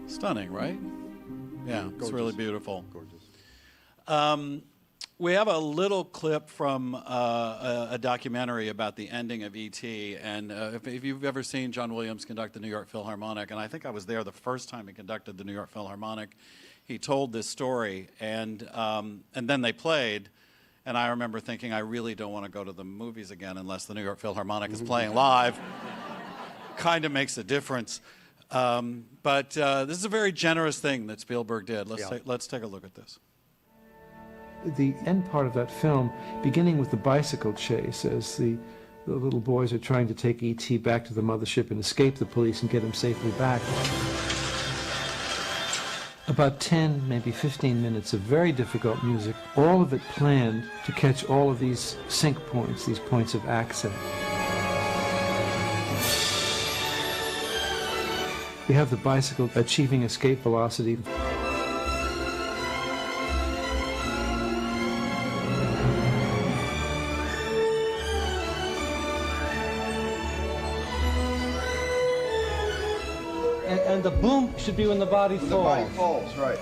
Stunning, right? Yeah, it's Gorgeous. really beautiful. Gorgeous. We have a little clip from a documentary about the ending of E.T. And if you've ever seen John Williams conduct the New York Philharmonic, and I think I was there the first time he conducted the New York Philharmonic, he told this story, and then they played, and I remember thinking, I really don't want to go to the movies again unless the New York Philharmonic is playing live. Kind of makes a difference. But this is a very generous thing that Spielberg did. Yeah. Let's take a look at this. The end part of that film, beginning with the bicycle chase, as the little boys are trying to take E.T. back to the mothership and escape the police and get him safely back. About 10, maybe 15 minutes of very difficult music, all of it planned to catch all of these sync points, these points of accent. We have the bicycle achieving escape velocity. And the boom should be when the body falls. The body falls, right.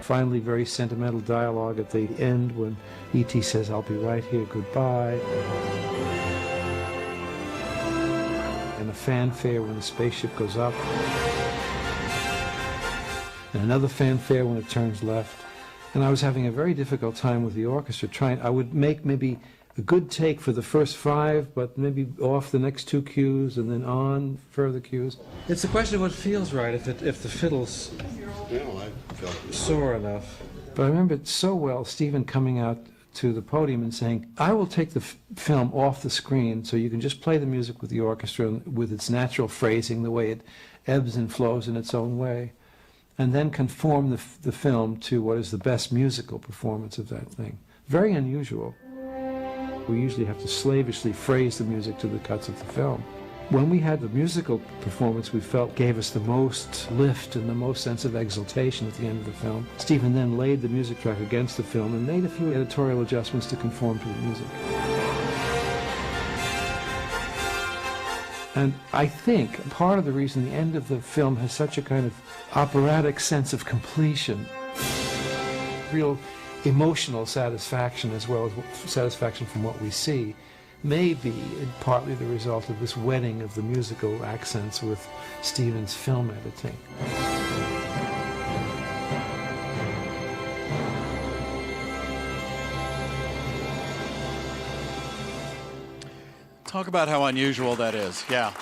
Finally, very sentimental dialogue at the end when E.T. says, "I'll be right here, goodbye." And a fanfare when the spaceship goes up. And another fanfare when it turns left. And I was having a very difficult time with the orchestra I would make maybe a good take for the first 5, but maybe off the next 2 cues and then on further cues. It's a question of what feels right, if the fiddle's sore enough. But I remember it so well, Stephen coming out to the podium and saying, "I will take the film off the screen so you can just play the music with the orchestra with its natural phrasing, the way it ebbs and flows in its own way, and then conform the film to what is the best musical performance of that thing." Very unusual. We usually have to slavishly phrase the music to the cuts of the film. When we had the musical performance we felt gave us the most lift and the most sense of exultation at the end of the film, Stephen then laid the music track against the film and made a few editorial adjustments to conform to the music. And I think part of the reason the end of the film has such a kind of operatic sense of completion, real emotional satisfaction as well as satisfaction from what we see, may be partly the result of this wedding of the musical accents with Stephen's film editing. Talk about how unusual that is. Yeah.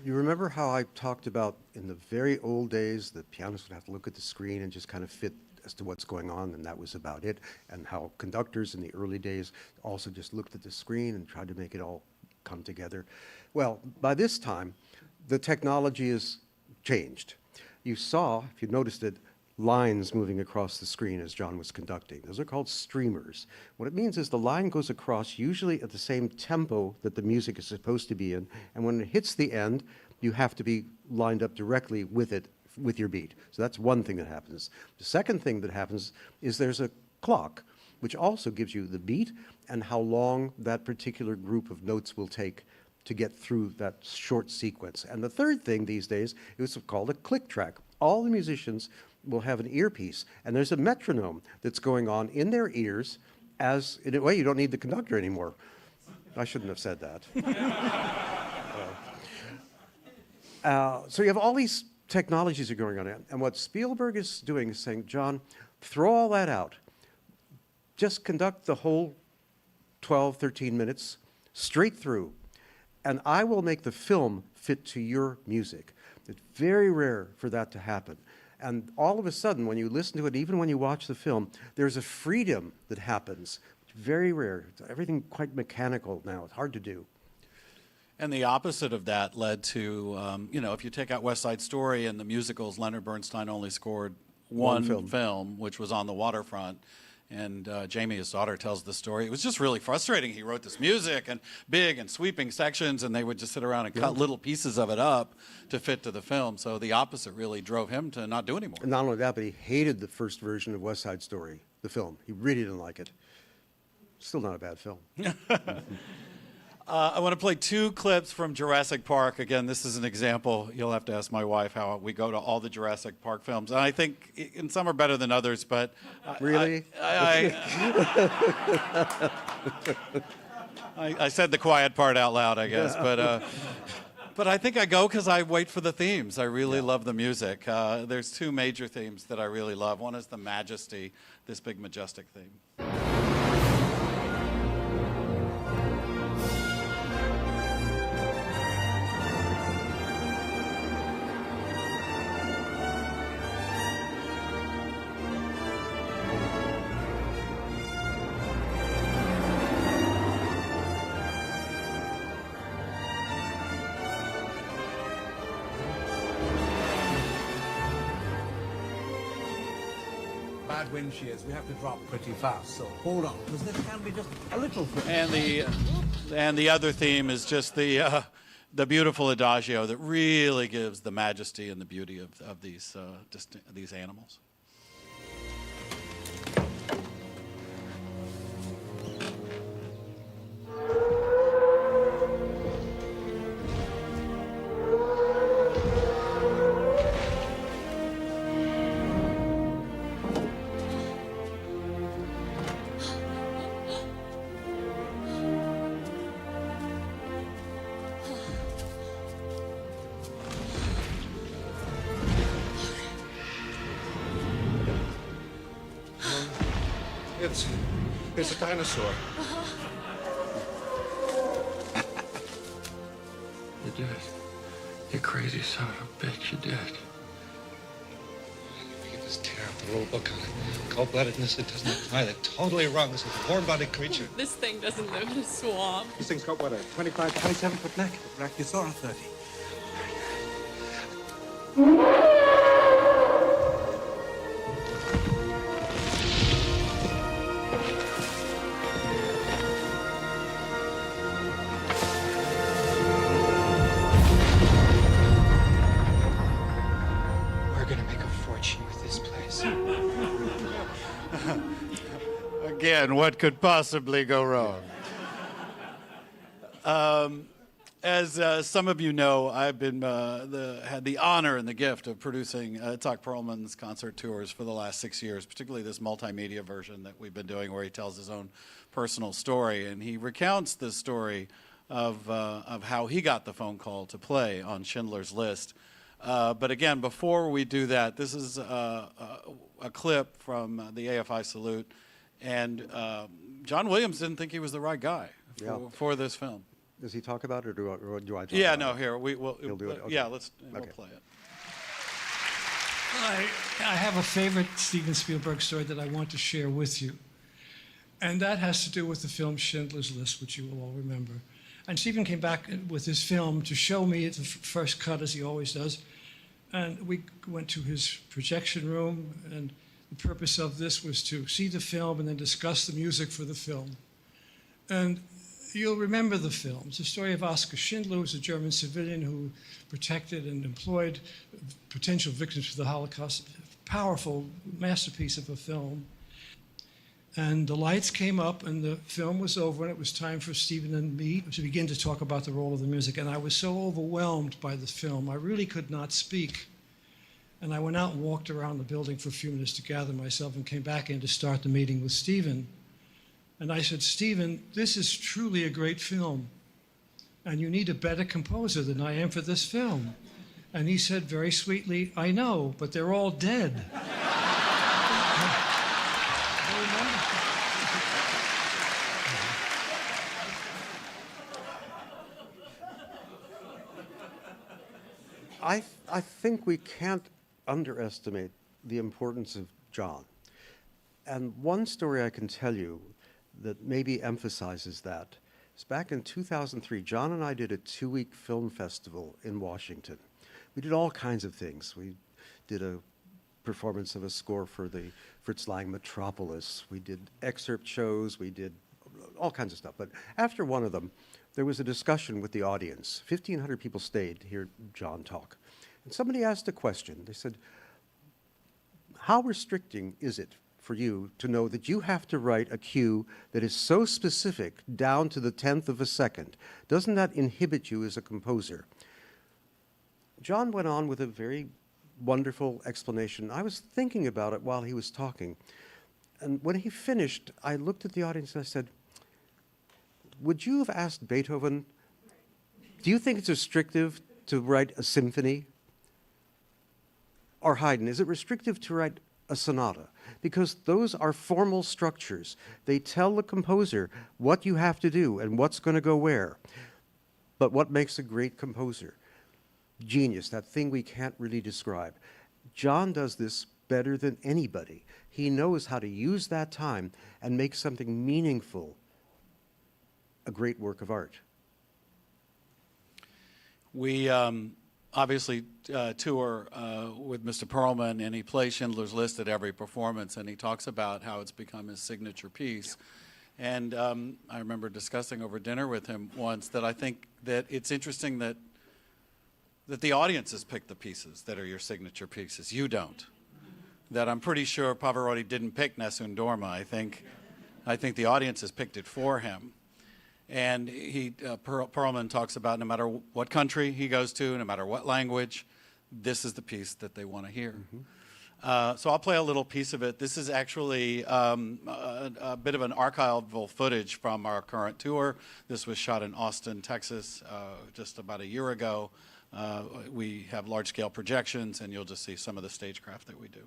You remember how I talked about in the very old days, the pianist would have to look at the screen and just kind of fit as to what's going on, and that was about it, and how conductors in the early days also just looked at the screen and tried to make it all come together. Well, by this time, the technology has changed. You saw, if you noticed it, lines moving across the screen as John was conducting. Those are called streamers. What it means is the line goes across usually at the same tempo that the music is supposed to be in, and when it hits the end, you have to be lined up directly with it, with your beat. So that's one thing that happens. The second thing that happens is there's a clock, which also gives you the beat and how long that particular group of notes will take to get through that short sequence. And the third thing these days is called a click track. All the musicians will have an earpiece, and there's a metronome that's going on in their ears as, in a way, you don't need the conductor anymore. I shouldn't have said that. So you have all these technologies are going on, and what Spielberg is doing is saying, John, throw all that out. Just conduct the whole 12, 13 minutes straight through, and I will make the film fit to your music. It's very rare for that to happen. And all of a sudden, when you listen to it, even when you watch the film, there's a freedom that happens. It's very rare. It's everything quite mechanical now. It's hard to do. And the opposite of that led to, if you take out West Side Story and the musicals, Leonard Bernstein only scored one film, which was On the Waterfront. And Jamie, his daughter, tells the story. It was just really frustrating. He wrote this music and big and sweeping sections, and they would just sit around and cut little pieces of it up to fit to the film. So the opposite really drove him to not do anymore. And not only that, but he hated the first version of West Side Story, the film. He really didn't like it. Still not a bad film. I want to play 2 clips from Jurassic Park. Again, this is an example. You'll have to ask my wife how we go to all the Jurassic Park films. And I think and some are better than others, but... Really? I said the quiet part out loud, I guess. But I think I go because I wait for the themes. I really love the music. There's 2 major themes that I really love. One is the Majesty, this big majestic theme. bad wind shears, we have to drop pretty fast, so hold on, because there can be just a little... And the other theme is just the beautiful adagio that really gives the majesty and the beauty of these animals. It's a dinosaur. You did. You crazy son of a bitch, you did. You just tear up the rule book on it. Cold-bloodedness, it doesn't apply. They're totally wrong. This is a warm-bodied creature. This thing doesn't live in a swamp. This thing's got, what, a 25, 27-foot neck? Brachiosaurus 30. Again, what could possibly go wrong? As some of you know, I've been had the honor and the gift of producing Itzhak Perlman's concert tours for the last 6 years, particularly this multimedia version that we've been doing where he tells his own personal story. And he recounts the story of how he got the phone call to play on Schindler's List. But again, before we do that, this is a clip from the AFI Salute. And John Williams didn't think he was the right guy for this film. Does he talk about it, or do I talk yeah, about no, it? here, we'll do it? Okay. Yeah, we'll play it. I have a favorite Steven Spielberg story that I want to share with you. And that has to do with the film Schindler's List, which you will all remember. And Steven came back with his film to show me the first cut, as he always does. And we went to his projection room, and the purpose of this was to see the film and then discuss the music for the film. And you'll remember the film. It's the story of Oskar Schindler, who was a German civilian who protected and employed potential victims for the Holocaust. Powerful masterpiece of a film. And the lights came up and the film was over, and it was time for Steven and me to begin to talk about the role of the music. And I was so overwhelmed by the film, I really could not speak. And I went out and walked around the building for a few minutes to gather myself and came back in to start the meeting with Steven. And I said, Steven, this is truly a great film. And you need a better composer than I am for this film. And he said very sweetly, I know, but they're all dead. I think we can't underestimate the importance of John. And one story I can tell you that maybe emphasizes that is back in 2003, John and I did a 2-week film festival in Washington. We did all kinds of things. We did a performance of a score for the Fritz Lang Metropolis. We did excerpt shows. We did all kinds of stuff. But after one of them, there was a discussion with the audience. 1,500 people stayed to hear John talk. And somebody asked a question. They said, how restricting is it for you to know that you have to write a cue that is so specific down to the 10th of a second? Doesn't that inhibit you as a composer? John went on with a very wonderful explanation. I was thinking about it while he was talking. And when he finished, I looked at the audience and I said, would you have asked Beethoven, do you think it's restrictive to write a symphony? Or Haydn, is it restrictive to write a sonata? Because those are formal structures. They tell the composer what you have to do and what's going to go where. But what makes a great composer? Genius, that thing we can't really describe. John does this better than anybody. He knows how to use that time and make something meaningful a great work of art. We obviously tour with Mr. Perlman, and he plays Schindler's List at every performance, and he talks about how it's become his signature piece. And I remember discussing over dinner with him once that I think that it's interesting that the audiences pick the pieces that are your signature pieces. You don't. That I'm pretty sure Pavarotti didn't pick Nessun Dorma. I think the audiences picked it for him. And Perlman talks about no matter what country he goes to, no matter what language, this is the piece that they want to hear. So I'll play a little piece of it. This is actually a bit of an archival footage from our current tour. This was shot in Austin, Texas, just about a year ago. We have large-scale projections, and you'll just see some of the stagecraft that we do.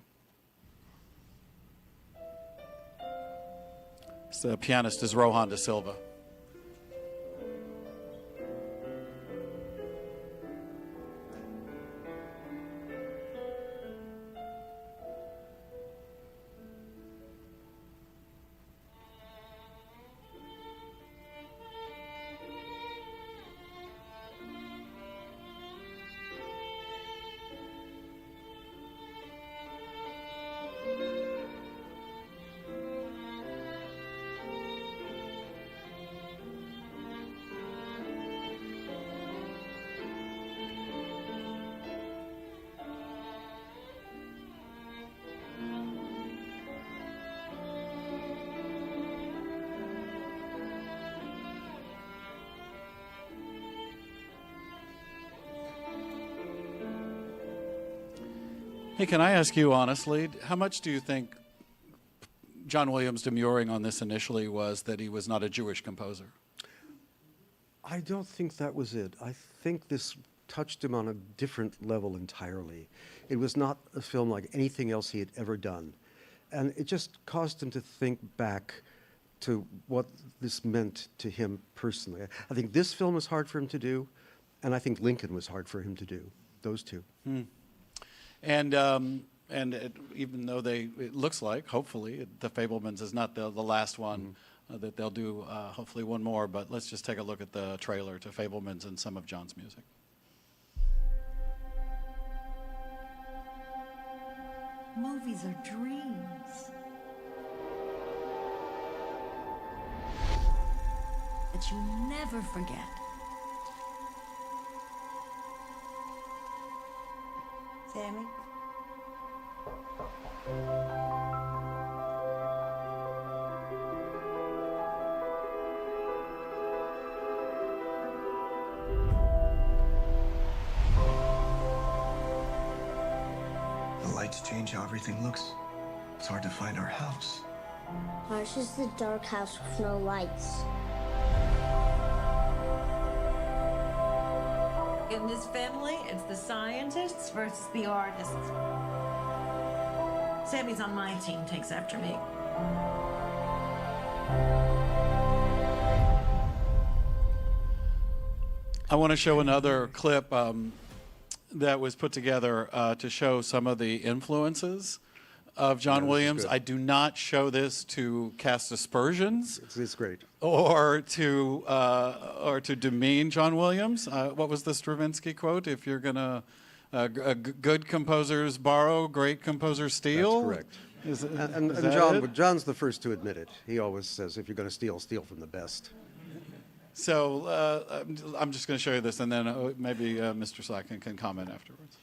So the pianist is Rohan da Silva. Hey, can I ask you honestly, how much do you think John Williams' demurring on this initially was that he was not a Jewish composer? I don't think that was it. I think this touched him on a different level entirely. It was not a film like anything else he had ever done. And it just caused him to think back to what this meant to him personally. I think this film was hard for him to do, and I think Lincoln was hard for him to do, those two. And even though it looks like, hopefully, The Fabelmans is not the last one, that they'll do hopefully one more, but let's just take a look at the trailer to Fabelmans and some of John's music. Movies are dreams that you never forget. Sammy? The lights change how everything looks. It's hard to find our house. Ours is the dark house with no lights. In this family, it's the scientists versus the artists. Sammy's on my team, takes after me. I want to show another clip that was put together to show some of the influences of John Williams. I do not show this to cast aspersions. It's great. Or to demean John Williams. What was the Stravinsky quote? If you're gonna, good composers borrow, great composers steal. That's correct. And John, John's the first to admit it. He always says, if you're going to steal, steal from the best. So I'm just going to show you this, and then maybe Mr. Slatkin can comment afterwards.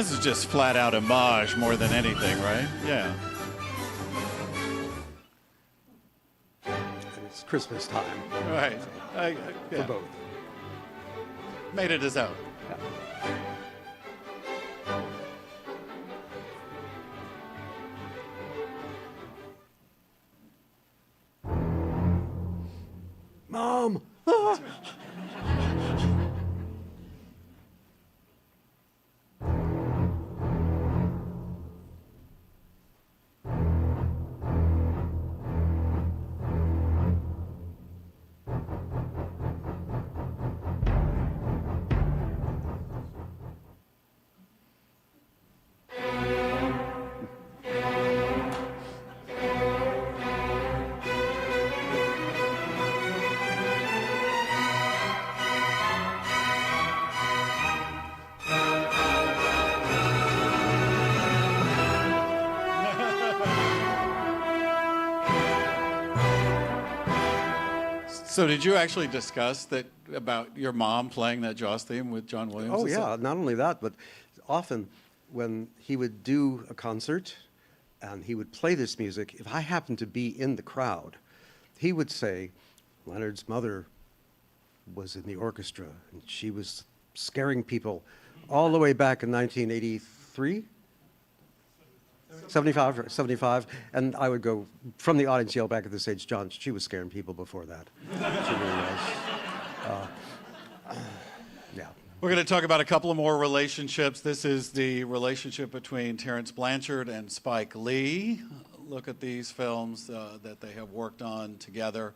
This is just flat out homage more than anything, right? Yeah. And it's Christmas time. Right. For Yeah. both. Made it his own. Mom! So did you actually discuss that about your mom playing that Jaws theme with John Williams? Oh, yeah, not only that, but often when he would do a concert and he would play this music, if I happened to be in the crowd, he would say, Leonard's mother was in the orchestra and she was scaring people all the way back in 1983? 75, and I would go from the audience, yell back at the stage, John, she was scaring people before that. She really was. Yeah. We're going to talk about a couple of more relationships. This is the relationship between Terence Blanchard and Spike Lee. Look at these films that they have worked on together.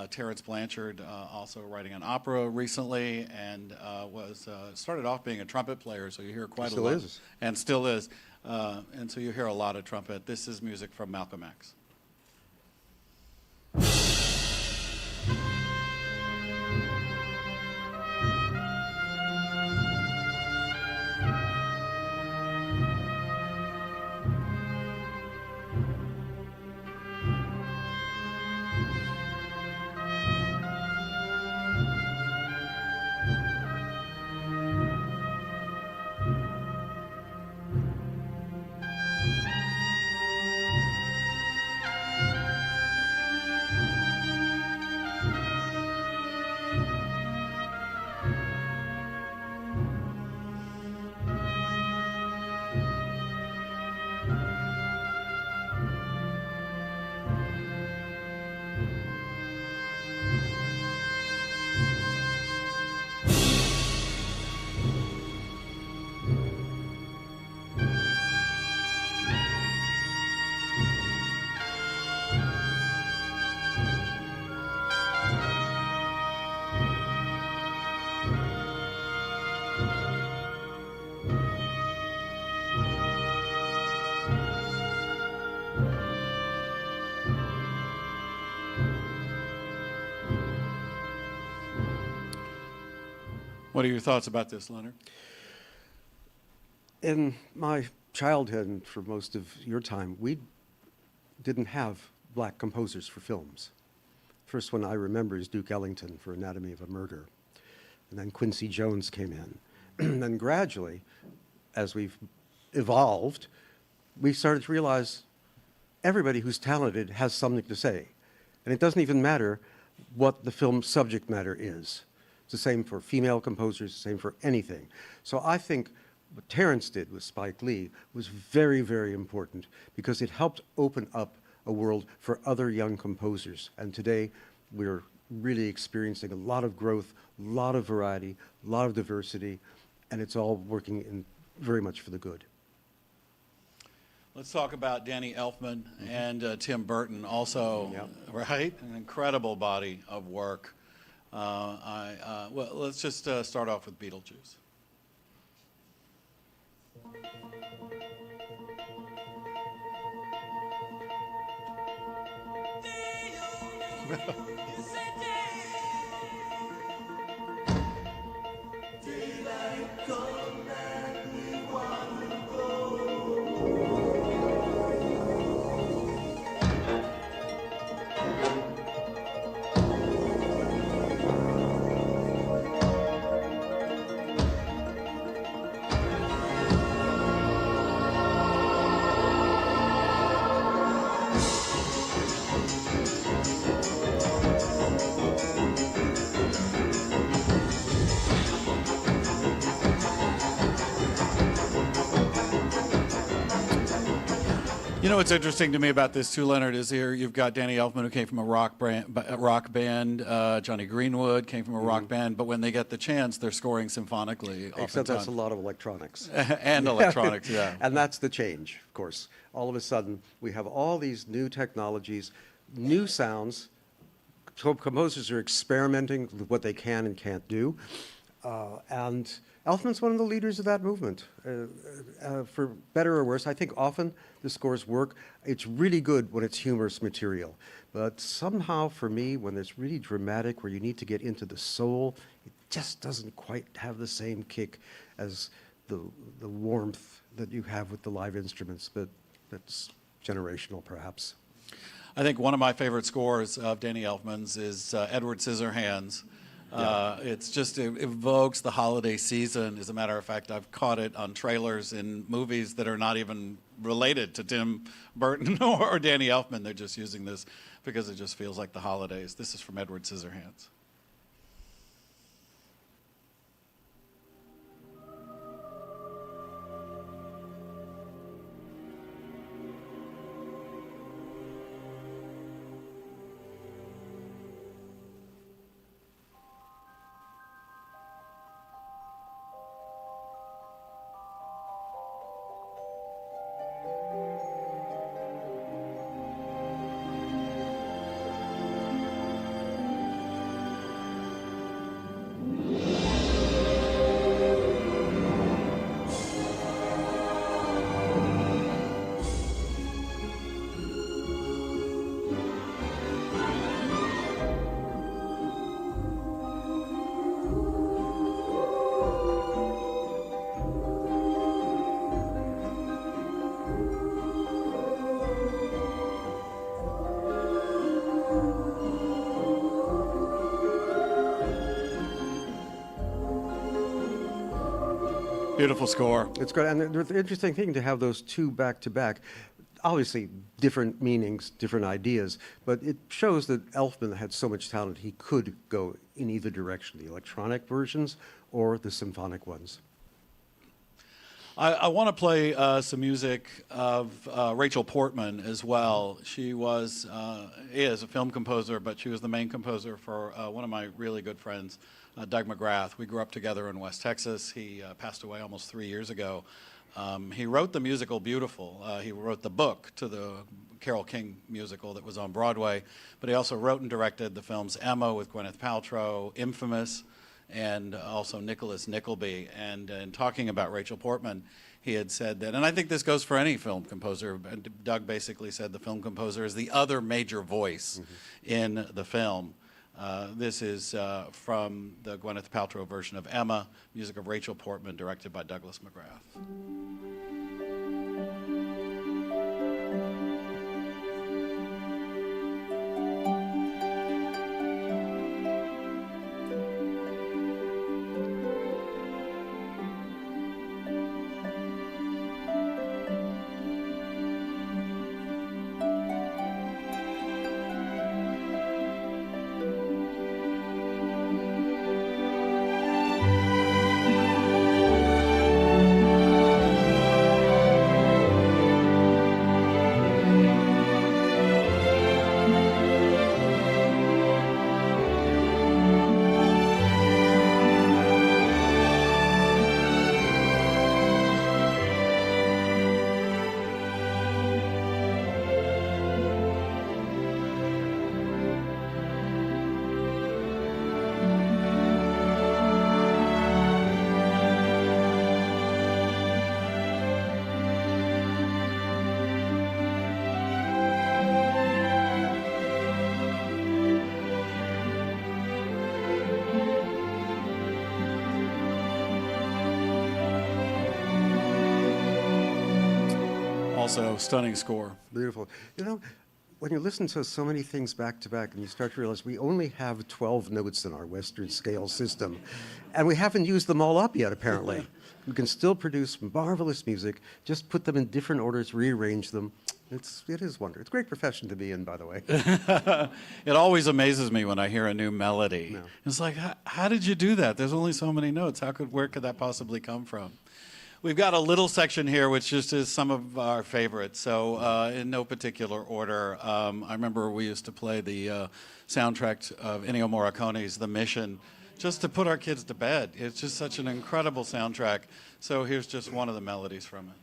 Terence Blanchard also writing an opera recently, and started off being a trumpet player, so you hear quite a lot. Still is. And still is. And so you hear a lot of trumpet. This is music from Malcolm X. What are your thoughts about this, Leonard? In my childhood and for most of your time, we didn't have black composers for films. First one I remember is Duke Ellington for Anatomy of a Murder. And then Quincy Jones came in. And then gradually, as we've evolved, we started to realize everybody who's talented has something to say. And it doesn't even matter what the film's subject matter is. It's the same for female composers, the same for anything. So I think what Terence did with Spike Lee was very, very important because it helped open up a world for other young composers. And today, we're really experiencing a lot of growth, a lot of variety, a lot of diversity, and it's all working in very much for the good. Let's talk about Danny Elfman and Tim Burton also, right? An incredible body of work. Well, let's just start off with Beetlejuice. You know what's interesting to me about this too, Leonard, is here you've got Danny Elfman, who came from a rock band. Johnny Greenwood came from a rock band, but when they get the chance, they're scoring symphonically. Except that's a lot of electronics. And electronics, yeah. And that's the change, of course. All of a sudden, we have all these new technologies, new sounds. So composers are experimenting with what they can and can't do. And Elfman's one of the leaders of that movement. For better or worse, I think often the scores work. It's really good when it's humorous material. But somehow, for me, when it's really dramatic, where you need to get into the soul, it just doesn't quite have the same kick as the warmth that you have with the live instruments. But that's generational, perhaps. I think one of my favorite scores of Danny Elfman's is Edward Scissorhands. It's just, it evokes the holiday season. As a matter of fact, I've caught it on trailers in movies that are not even related to Tim Burton or Danny Elfman. They're just using this because it just feels like the holidays. This is from Edward Scissorhands. Beautiful score. It's good, and the interesting thing to have those two back to back. Obviously, different meanings, different ideas, but it shows that Elfman had so much talent he could go in either direction, the electronic versions or the symphonic ones. I want to play some music of Rachel Portman as well. She is a film composer, but she was the main composer for one of my really good friends, Doug McGrath. We grew up together in West Texas. He passed away almost 3 years ago. He wrote the musical Beautiful. He wrote the book to the Carole King musical that was on Broadway, but he also wrote and directed the films Emma with Gwyneth Paltrow, Infamous, and also Nicholas Nickleby. And in talking about Rachel Portman, he had said that, and I think this goes for any film composer, Doug basically said the film composer is the other major voice in the film. This is from the Gwyneth Paltrow version of Emma, music of Rachel Portman, directed by Douglas McGrath. Also, stunning score. Beautiful. You know, when you listen to so many things back to back and you start to realize we only have 12 notes in our Western scale system, and we haven't used them all up yet, apparently. We can still produce marvelous music, just put them in different orders, rearrange them. It is wonderful. It's a great profession to be in, by the way. It always amazes me when I hear a new melody. No. It's like, how did you do that? There's only so many notes. Where could that possibly come from? We've got a little section here which just is some of our favorites. So in no particular order, I remember we used to play the soundtrack of Ennio Morricone's The Mission just to put our kids to bed. It's just such an incredible soundtrack. So here's just one of the melodies from it.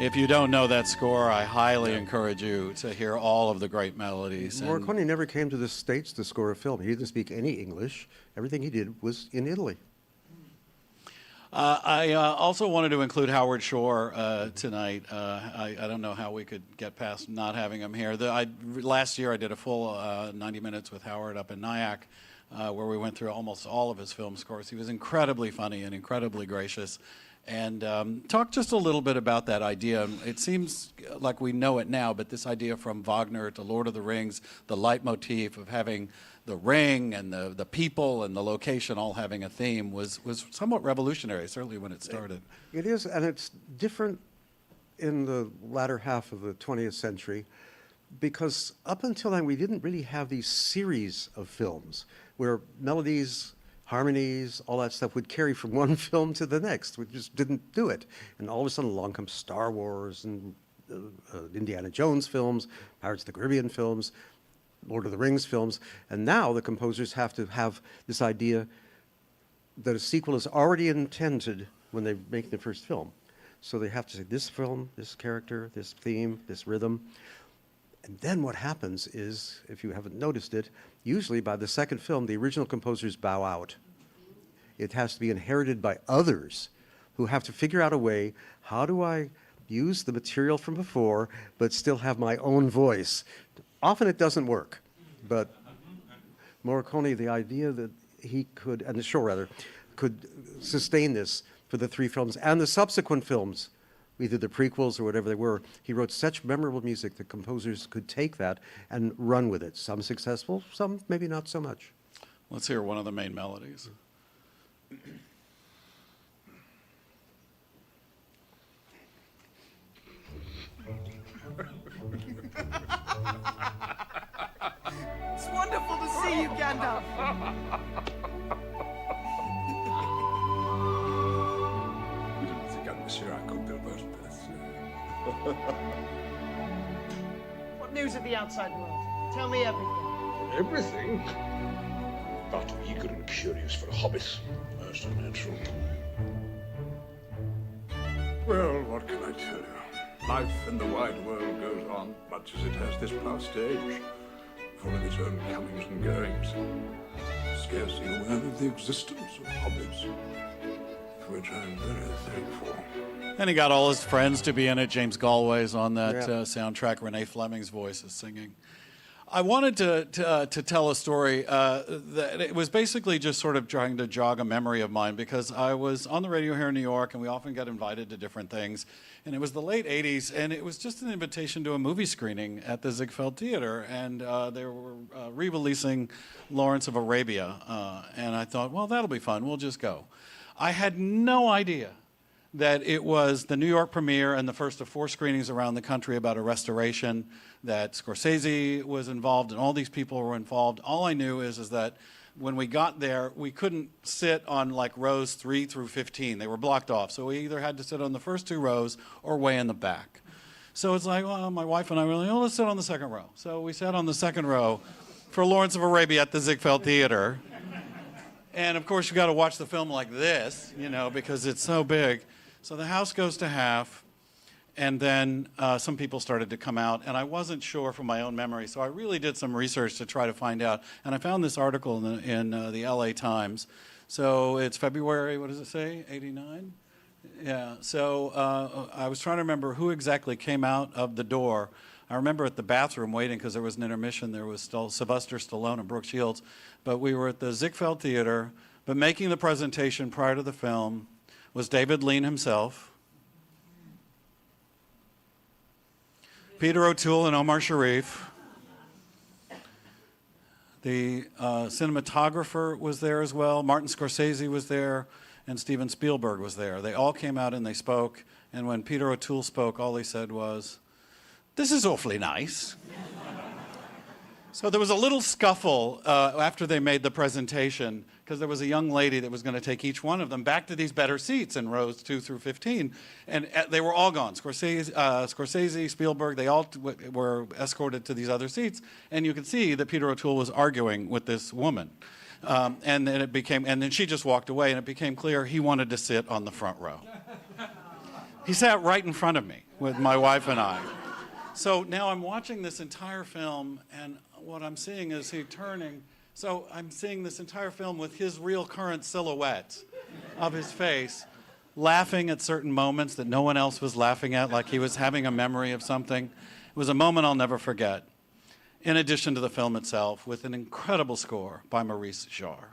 If you don't know that score, I highly encourage you to hear all of the great melodies. Morricone never came to the States to score a film. He didn't speak any English. Everything he did was in Italy. I also wanted to include Howard Shore tonight. I don't know how we could get past not having him here. Last year I did a full 90 minutes with Howard up in Nyack, where we went through almost all of his film scores. He was incredibly funny and incredibly gracious. And talk just a little bit about that idea. It seems like we know it now, but this idea from Wagner to Lord of the Rings, the leitmotif of having the ring and the people and the location all having a theme was somewhat revolutionary, certainly when it started. It is, and it's different in the latter half of the 20th century, because up until then we didn't really have these series of films where melodies, harmonies, all that stuff would carry from one film to the next. We just didn't do it. And all of a sudden along comes Star Wars and Indiana Jones films, Pirates of the Caribbean films, Lord of the Rings films. And now the composers have to have this idea that a sequel is already intended when they make the first film. So they have to say this film, this character, this theme, this rhythm. And then what happens is, if you haven't noticed it, usually by the second film, the original composers bow out. It has to be inherited by others who have to figure out a way, how do I use the material from before, but still have my own voice? Often it doesn't work, but Morricone, the idea that he could, and the show rather, could sustain this for the three films and the subsequent films, either the prequels or whatever they were, he wrote such memorable music that composers could take that and run with it. Some successful, some maybe not so much. Let's hear one of the main melodies. It's wonderful to see you, Gandalf. What news of the outside world? Tell me everything. Everything? But eager and curious for a hobbit. Most unnatural. Well, what can I tell you? Life in the wide world goes on much as it has this past age, full of its own comings and goings. Scarcely aware of the existence of hobbits, for which I'm very thankful. And he got all his friends to be in it. James Galway's on that soundtrack. Renee Fleming's voice is singing. I wanted to tell a story that it was basically just sort of trying to jog a memory of mine, because I was on the radio here in New York, and we often get invited to different things. And it was the late 80s, and it was just an invitation to a movie screening at the Ziegfeld Theater. And they were re-releasing Lawrence of Arabia. And I thought, well, that'll be fun. We'll just go. I had no idea that it was the New York premiere and the first of 4 screenings around the country about a restoration, that Scorsese was involved and all these people were involved. All I knew is that when we got there, we couldn't sit on like rows 3 through 15. They were blocked off. So we either had to sit on the first 2 rows or way in the back. So it's like, well, my wife and I were like, oh, let's sit on the second row. So we sat on the second row for Lawrence of Arabia at the Ziegfeld Theater. And of course, you got to watch the film like this, you know, because it's so big. So the house goes to half, and then some people started to come out, and I wasn't sure from my own memory, so I really did some research to try to find out. And I found this article in the LA Times. So it's February, what does it say, 89? Yeah, so I was trying to remember who exactly came out of the door. I remember at the bathroom waiting because there was an intermission. There was still Sylvester Stallone and Brooke Shields. But we were at the Ziegfeld Theater. But making the presentation prior to the film was David Lean himself, Peter O'Toole and Omar Sharif. The cinematographer was there as well. Martin Scorsese was there, and Steven Spielberg was there. They all came out and they spoke. And when Peter O'Toole spoke, all he said was, "This is awfully nice." So there was a little scuffle after they made the presentation, because there was a young lady that was going to take each one of them back to these better seats in rows 2 through 15. And they were all gone. Scorsese, Spielberg, they all were escorted to these other seats. And you could see that Peter O'Toole was arguing with this woman. And then she just walked away, and it became clear he wanted to sit on the front row. He sat right in front of me with my wife and I. So now I'm watching this entire film, and what I'm seeing is he turning. So I'm seeing this entire film with his real current silhouette of his face, laughing at certain moments that no one else was laughing at, like he was having a memory of something. It was a moment I'll never forget, in addition to the film itself, with an incredible score by Maurice Jarre.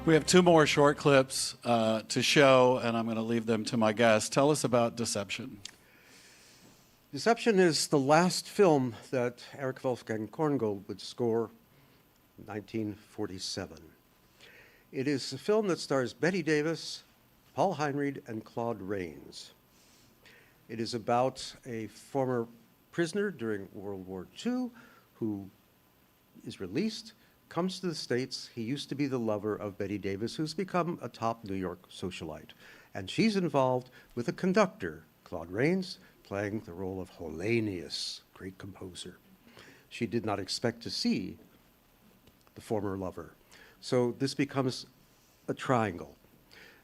We have 2 more short clips to show, and I'm going to leave them to my guests. Tell us about Deception. Deception is the last film that Erich Wolfgang Korngold would score in 1947. It is a film that stars Bette Davis, Paul Heinried, and Claude Rains. It is about a former prisoner during World War II who is released, comes to the States. He used to be the lover of Bette Davis, who's become a top New York socialite. And she's involved with a conductor, Claude Rains, playing the role of Holoneus, great composer. She did not expect to see the former lover. So this becomes a triangle.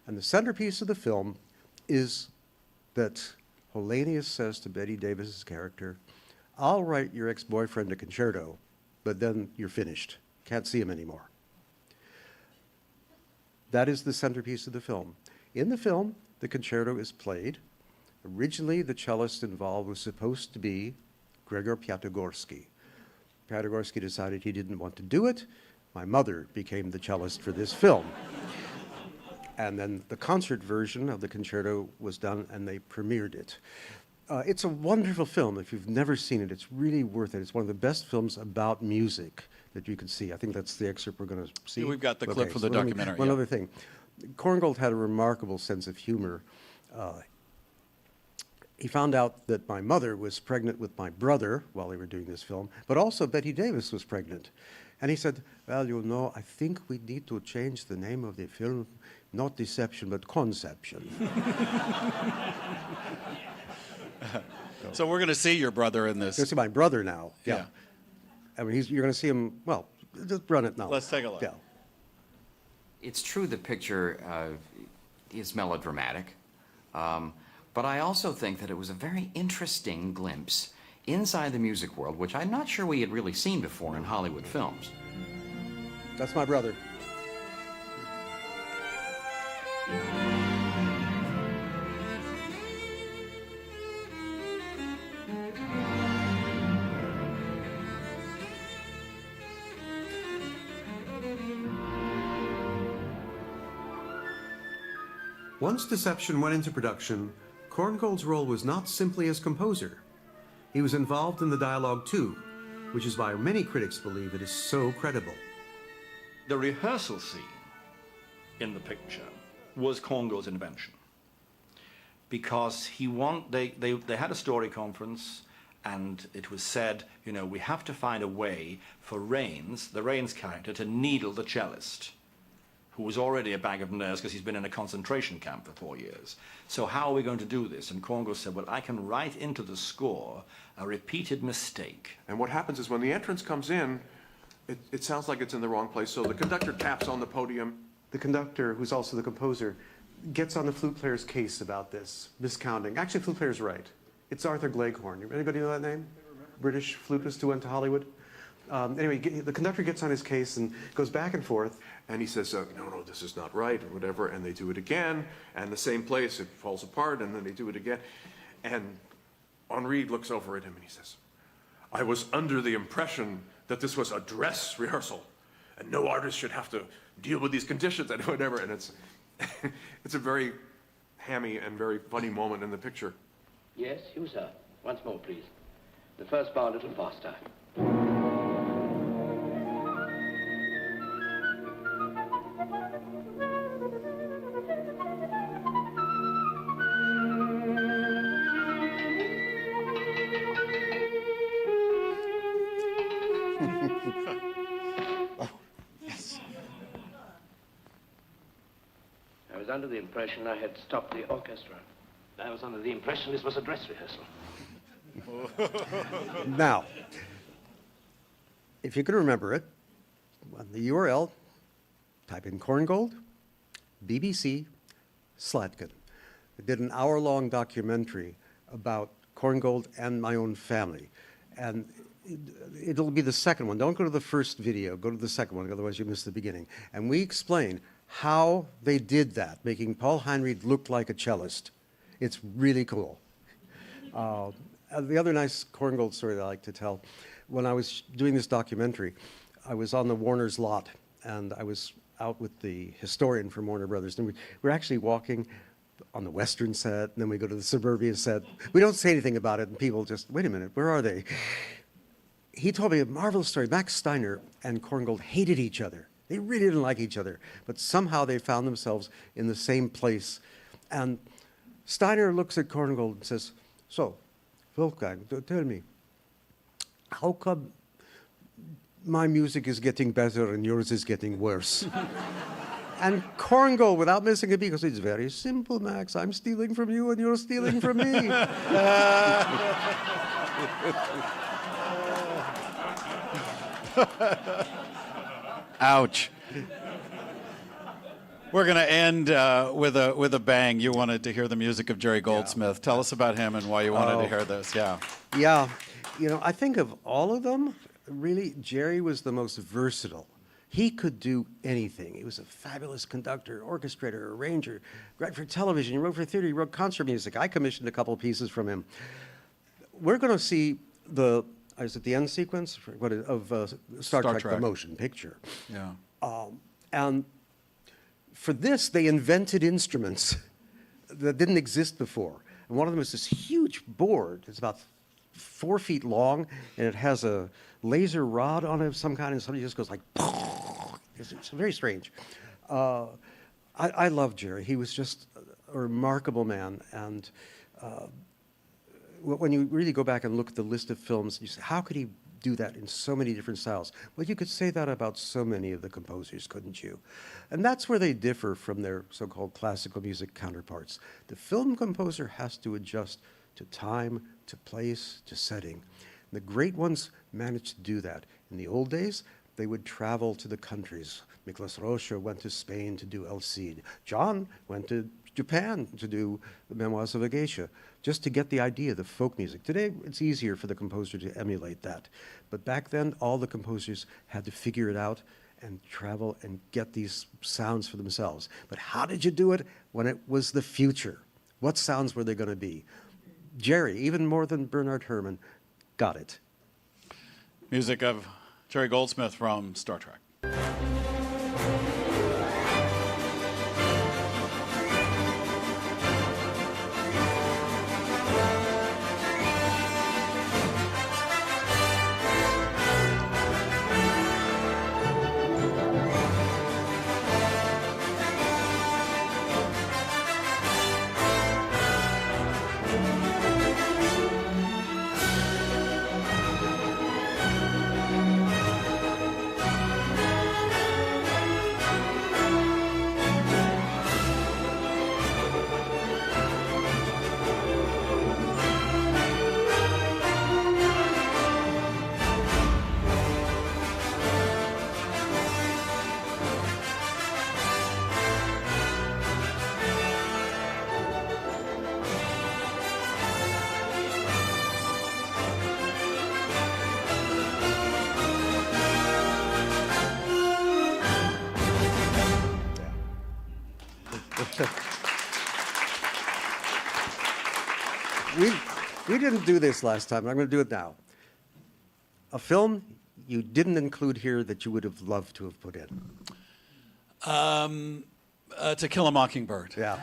And the centerpiece of the film is that Holoneus says to Bette Davis's character, "I'll write your ex-boyfriend a concerto, but then you're finished. Can't see him anymore." That is the centerpiece of the film. In the film, the concerto is played. Originally, the cellist involved was supposed to be Gregor Piatigorsky. Piatigorsky decided he didn't want to do it. My mother became the cellist for this film. And then the concert version of the concerto was done, and they premiered it. It's a wonderful film. If you've never seen it, it's really worth it. It's one of the best films about music that you can see. I think that's the excerpt we're going to see. Yeah, we've got the clip for the documentary. One other thing. Korngold had a remarkable sense of humor. He found out that my mother was pregnant with my brother while they were doing this film, but also Bette Davis was pregnant. And he said, well, you know, I think we need to change the name of the film, not Deception, but Conception. So we're going to see your brother in this. You're going to see my brother now. Yeah. I mean, you're going to see him, well, just run it now. Let's take a look. Yeah. It's true the picture is melodramatic, but I also think that it was a very interesting glimpse inside the music world, which I'm not sure we had really seen before in Hollywood films. That's my brother. Once Deception went into production, Korngold's role was not simply as composer. He was involved in the dialogue too, which is why many critics believe it is so credible. The rehearsal scene in the picture was Korngold's invention. Because they had a story conference, and it was said, you know, we have to find a way for the Rains character, to needle the cellist, who was already a bag of nerves because he's been in a concentration camp for 4 years. So how are we going to do this? And Korngold said, well, I can write into the score a repeated mistake. And what happens is when the entrance comes in, it sounds like it's in the wrong place. So the conductor taps on the podium. The conductor, who's also the composer, gets on the flute player's case about this, miscounting. Actually, flute player's right. It's Arthur Gleghorn. Anybody know that name? British flutist who went to Hollywood. Anyway, the conductor gets on his case and goes back and forth. And he says, no, this is not right, or whatever. And they do it again. And the same place, it falls apart, and then they do it again. And Henri looks over at him and he says, I was under the impression that this was a dress rehearsal, and no artist should have to deal with these conditions and whatever. And it's a very hammy and very funny moment in the picture. Yes, you, sir. Once more, please. The first bar a little faster. I was under the impression I had stopped the orchestra. I was under the impression this was a dress rehearsal. Now, if you can remember it, on the URL, type in Korngold, BBC, Slatkin. I did an hour-long documentary about Korngold and my own family. And it'll be the second one. Don't go to the first video. Go to the second one, otherwise you miss the beginning. And we explain how they did that, making Paul Heinrich look like a cellist. It's really cool. The other nice Korngold story that I like to tell, when I was doing this documentary, I was on the Warner's lot, and I was out with the historian from Warner Brothers, and we were actually walking on the Western set, and then we go to the Suburbia set. We don't say anything about it, and people just, wait a minute, where are they? He told me a marvelous story. Max Steiner and Korngold hated each other. They really didn't like each other, but somehow they found themselves in the same place. And Steiner looks at Korngold and says, so, Wolfgang, tell me, how come my music is getting better and yours is getting worse? And Korngold, without missing a beat, goes, it's very simple, Max. I'm stealing from you and you're stealing from me. Ouch. We're going to end with a bang. You wanted to hear the music of Jerry Goldsmith. Yeah. Tell us about him and why you wanted to hear this. Yeah. Yeah. You know, I think of all of them, really, Jerry was the most versatile. He could do anything. He was a fabulous conductor, orchestrator, arranger, wrote for television, he wrote for theater, he wrote concert music. I commissioned a couple of pieces from him. We're going to see is it the end sequence of Star Trek, the motion picture. Yeah. And for this, they invented instruments that didn't exist before. And one of them is this huge board. It's about 4 feet long, and it has a laser rod on it of some kind, and somebody just goes like, it's very strange. I love Jerry. He was just a remarkable man. And when you really go back and look at the list of films, you say, how could he do that in so many different styles. Well, you could say that about so many of the composers, couldn't you? And that's where they differ from their so-called classical music counterparts. The film composer has to adjust to time, to place, to setting. The great ones managed to do that. In the old days, they would travel to the countries. Miklos Rocha went to Spain to do El Cid. John went to Japan to do the Memoirs of a Geisha, just to get the idea of the folk music. Today, it's easier for the composer to emulate that. But back then, all the composers had to figure it out and travel and get these sounds for themselves. But how did you do it when it was the future? What sounds were they going to be? Jerry, even more than Bernard Herrmann, got it. Music of Jerry Goldsmith from Star Trek. We didn't do this last time. I'm going to do it now. A film you didn't include here that you would have loved to have put in. To Kill a Mockingbird. Yeah.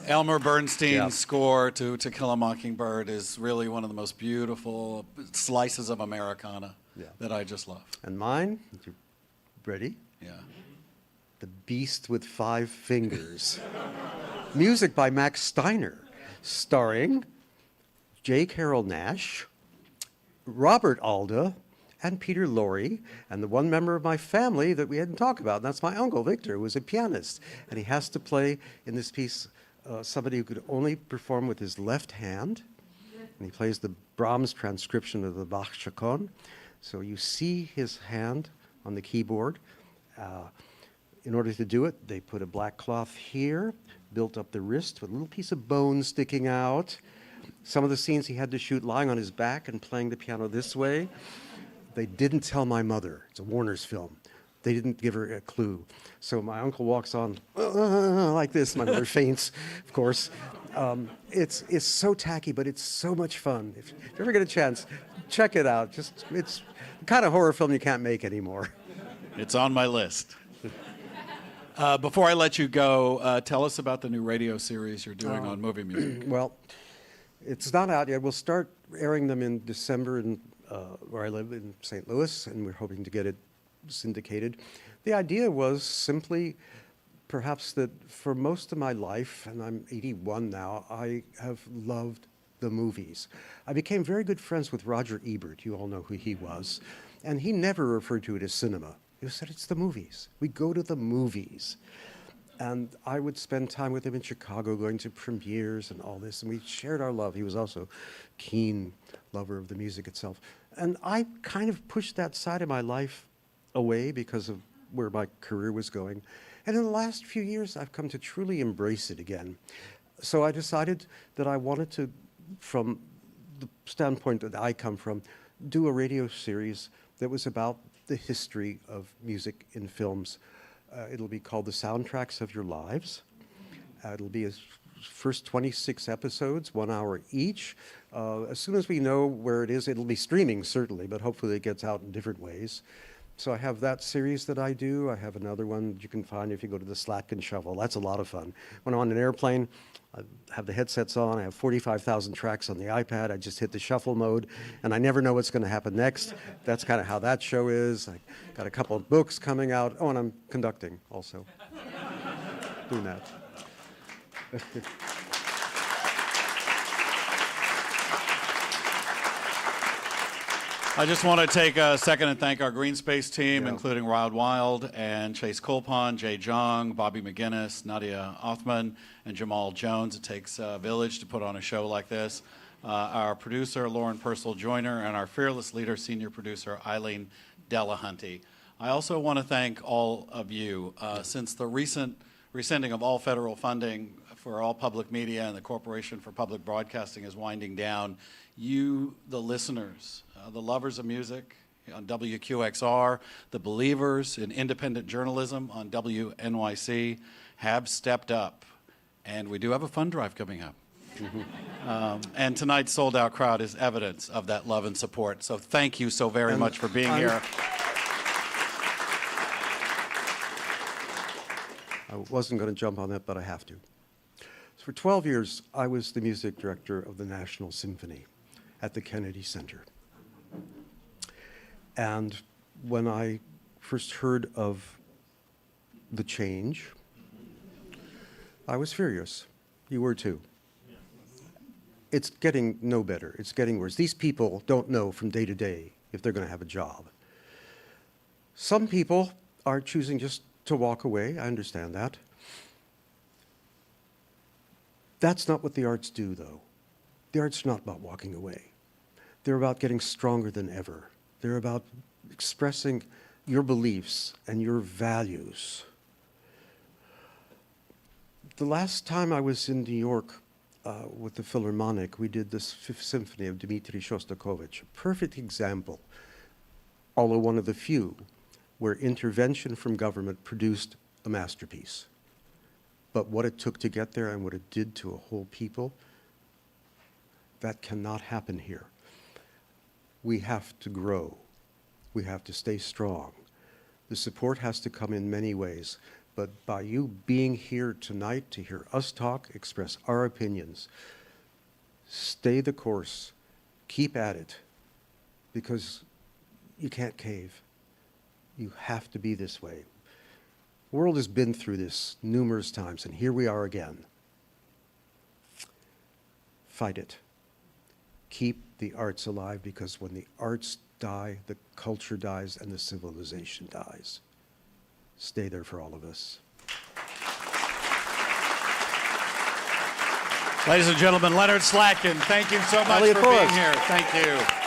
Elmer Bernstein's score to Kill a Mockingbird is really one of the most beautiful slices of Americana that I just love. And mine, you ready? Yeah. The Beast with Five Fingers. Music by Max Steiner, starring J. Carrol Naish, Robert Alda, and Peter Lorre, and the one member of my family that we hadn't talked about, and that's my uncle, Victor, who was a pianist. And he has to play in this piece somebody who could only perform with his left hand, and he plays the Brahms transcription of the Bach Chaconne. So you see his hand on the keyboard. In order to do it, they put a black cloth here, built up the wrist with a little piece of bone sticking out. Some of the scenes he had to shoot lying on his back and playing the piano this way. They didn't tell my mother. It's a Warner's film. They didn't give her a clue. So my uncle walks on like this. My mother faints, of course. It's so tacky, but it's so much fun. If you ever get a chance, check it out. It's the kind of horror film you can't make anymore. It's on my list. Before I let you go, tell us about the new radio series you're doing on movie music. Well, it's not out yet. We'll start airing them in December where I live in St. Louis, and we're hoping to get it syndicated. The idea was simply perhaps that for most of my life, and I'm 81 now, I have loved the movies. I became very good friends with Roger Ebert. You all know who he was. And he never referred to it as cinema. He said, it's the movies. We go to the movies. And I would spend time with him in Chicago, going to premieres and all this, and we shared our love. He was also a keen lover of the music itself. And I kind of pushed that side of my life away because of where my career was going. And in the last few years, I've come to truly embrace it again. So I decided that I wanted to, from the standpoint that I come from, do a radio series that was about the history of music in films. It'll be called The Soundtracks of Your Lives. It'll be his first 26 episodes, 1 hour each. As soon as we know where it is, it'll be streaming certainly, but hopefully it gets out in different ways. So I have that series that I do. I have another one that you can find if you go to the Slatkin Shuffle. That's a lot of fun. When I'm on an airplane, I have the headsets on. I have 45,000 tracks on the iPad. I just hit the shuffle mode, and I never know what's going to happen next. That's kind of how that show is. I got a couple of books coming out. Oh, and I'm conducting also. Doing that. I just want to take a second and thank our Green Space team, including Rod Wild and Chase Colpon, Jay Jong, Bobby McGinnis, Nadia Othman, and Jamal Jones. It takes a village to put on a show like this. Our producer, Lauren Purcell-Joyner, and our fearless leader, senior producer, Eileen Delahunty. I also want to thank all of you. Since the recent rescinding of all federal funding for all public media and the Corporation for Public Broadcasting is winding down, you, the listeners, the lovers of music on WQXR, the believers in independent journalism on WNYC have stepped up. And we do have a fund drive coming up. And tonight's sold-out crowd is evidence of that love and support. So thank you so very much for being here. I wasn't going to jump on that, but I have to. So for 12 years, I was the music director of the National Symphony at the Kennedy Center. And when I first heard of the change, I was furious. You were too. It's getting no better. It's getting worse. These people don't know from day to day if they're going to have a job. Some people are choosing just to walk away. I understand that. That's not what the arts do, though. The arts are not about walking away. They're about getting stronger than ever. They're about expressing your beliefs and your values. The last time I was in New York with the Philharmonic, we did this Fifth Symphony of Dmitri Shostakovich, a perfect example, although one of the few, where intervention from government produced a masterpiece. But what it took to get there and what it did to a whole people, that cannot happen here. We have to grow. We have to stay strong. The support has to come in many ways, but by you being here tonight to hear us talk, express our opinions, stay the course, keep at it, because you can't cave. You have to be this way. The world has been through this numerous times, and here we are again. Fight it. Keep the arts alive, because when the arts die, the culture dies, and the civilization dies. Stay there for all of us. Ladies and gentlemen, Leonard Slatkin, thank you so much Elliott, for being here. Thank you.